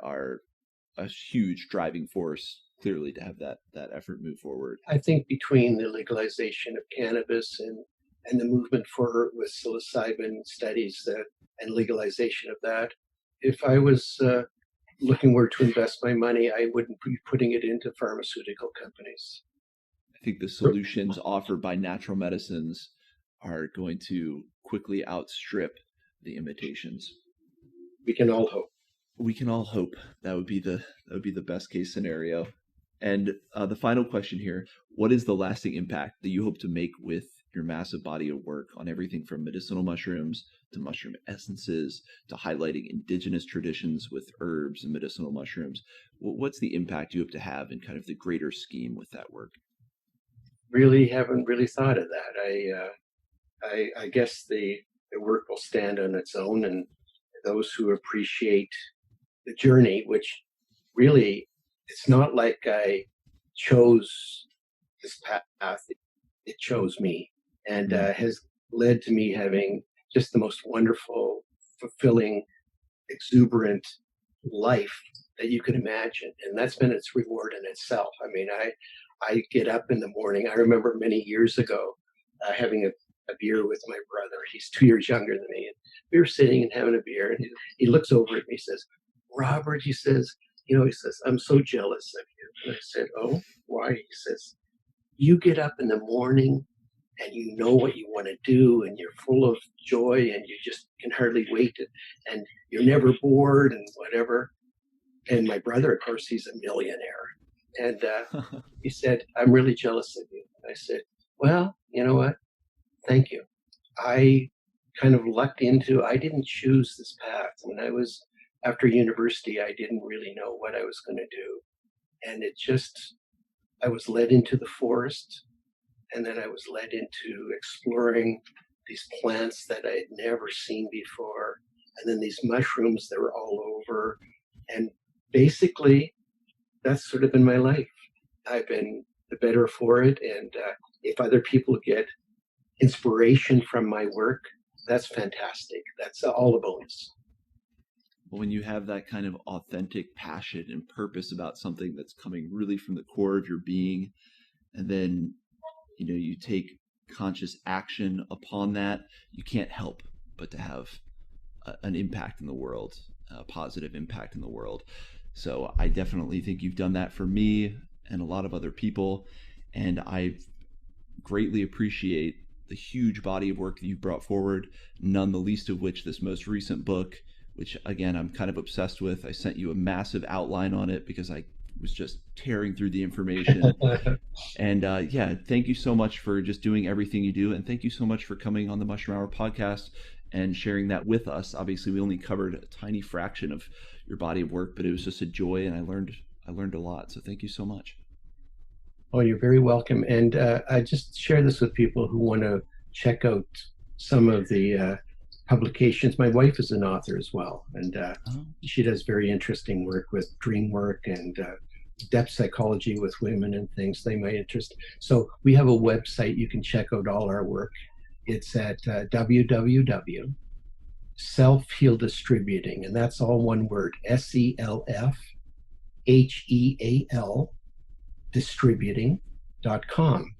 a huge driving force, clearly, to have that effort move forward. I think between the legalization of cannabis and the movement for with psilocybin studies and legalization of that, if I was looking where to invest my money, I wouldn't be putting it into pharmaceutical companies. I think the solutions offered by natural medicines are going to quickly outstrip the imitations. We can all hope. We can all hope that would be the best case scenario. And the final question here: what is the lasting impact that you hope to make with your massive body of work on everything from medicinal mushrooms to mushroom essences to highlighting indigenous traditions with herbs and medicinal mushrooms? What's the impact you hope to have in kind of the greater scheme with that work? Really haven't really thought of that. I guess the work will stand on its own, and those who appreciate the journey, which really, it's not like I chose this path, it chose me, and has led to me having just the most wonderful, fulfilling, exuberant life that you could imagine. And that's been its reward in itself. I mean, I get up in the morning. I remember many years ago having a beer with my brother. He's 2 years younger than me. And we were sitting and having a beer, and he looks over at me, he says, Robert, he says, he says, I'm so jealous of you. And I said, oh, why? He says, you get up in the morning and you know what you want to do, and you're full of joy, and you just can hardly wait, and you're never bored and whatever. And my brother, of course, he's a millionaire. And he said, I'm really jealous of you. And I said, well, you know what? Thank you. I kind of lucked into, I didn't choose this path. When I was after university, I didn't really know what I was going to do. And I was led into the forest, and then I was led into exploring these plants that I had never seen before, and then these mushrooms that were all over. And basically, that's sort of been my life. I've been the better for it. And if other people get inspiration from my work, that's fantastic. That's all a bonus. When you have that kind of authentic passion and purpose about something that's coming really from the core of your being, and then you take conscious action upon that, you can't help but to have an impact in the world, a positive impact in the world. So I definitely think you've done that for me and a lot of other people, and I greatly appreciate the huge body of work that you've brought forward, none the least of which this most recent book, which again I'm kind of obsessed with. I sent you a massive outline on it because I was just tearing through the information. And thank you so much for just doing everything you do, and thank you so much for coming on the Mushroom Hour podcast and sharing that with us. Obviously, we only covered a tiny fraction of your body of work, but it was just a joy, and I learned a lot. So thank you so much. Oh, you're very welcome. And I just share this with people who want to check out some of the publications. My wife is an author as well, and she does very interesting work with dream work and depth psychology with women and things they might interest. So we have a website. You can check out all our work. It's at www.self-heal distributing, and that's all one word, SELFHEAL distributing.com.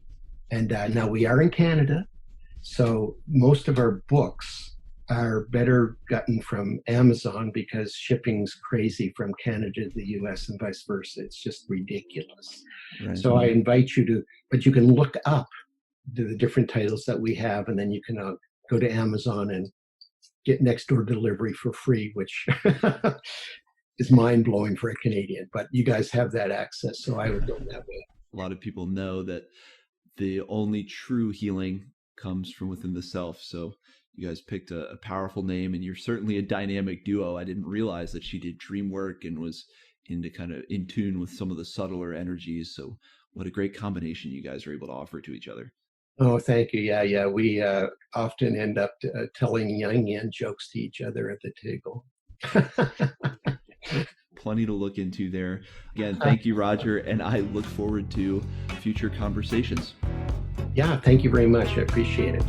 And now we are in Canada, so most of our books are better gotten from Amazon because shipping's crazy from Canada to the US and vice versa. It's just ridiculous. Right. So I invite you to, but you can look up the different titles that we have, and then you can go to Amazon and get next door delivery for free, which is mind-blowing for a Canadian, but you guys have that access, so I would go that way. A lot of people know that the only true healing comes from within the self, so you guys picked a powerful name, and you're certainly a dynamic duo. I didn't realize that she did dream work and was into kind of in tune with some of the subtler energies, so what a great combination you guys are able to offer to each other. Oh, thank you. Yeah. We often end up telling Jungian jokes to each other at the table. Plenty to look into there. Again, thank you, Roger, and I look forward to future conversations. Yeah, thank you very much. I appreciate it.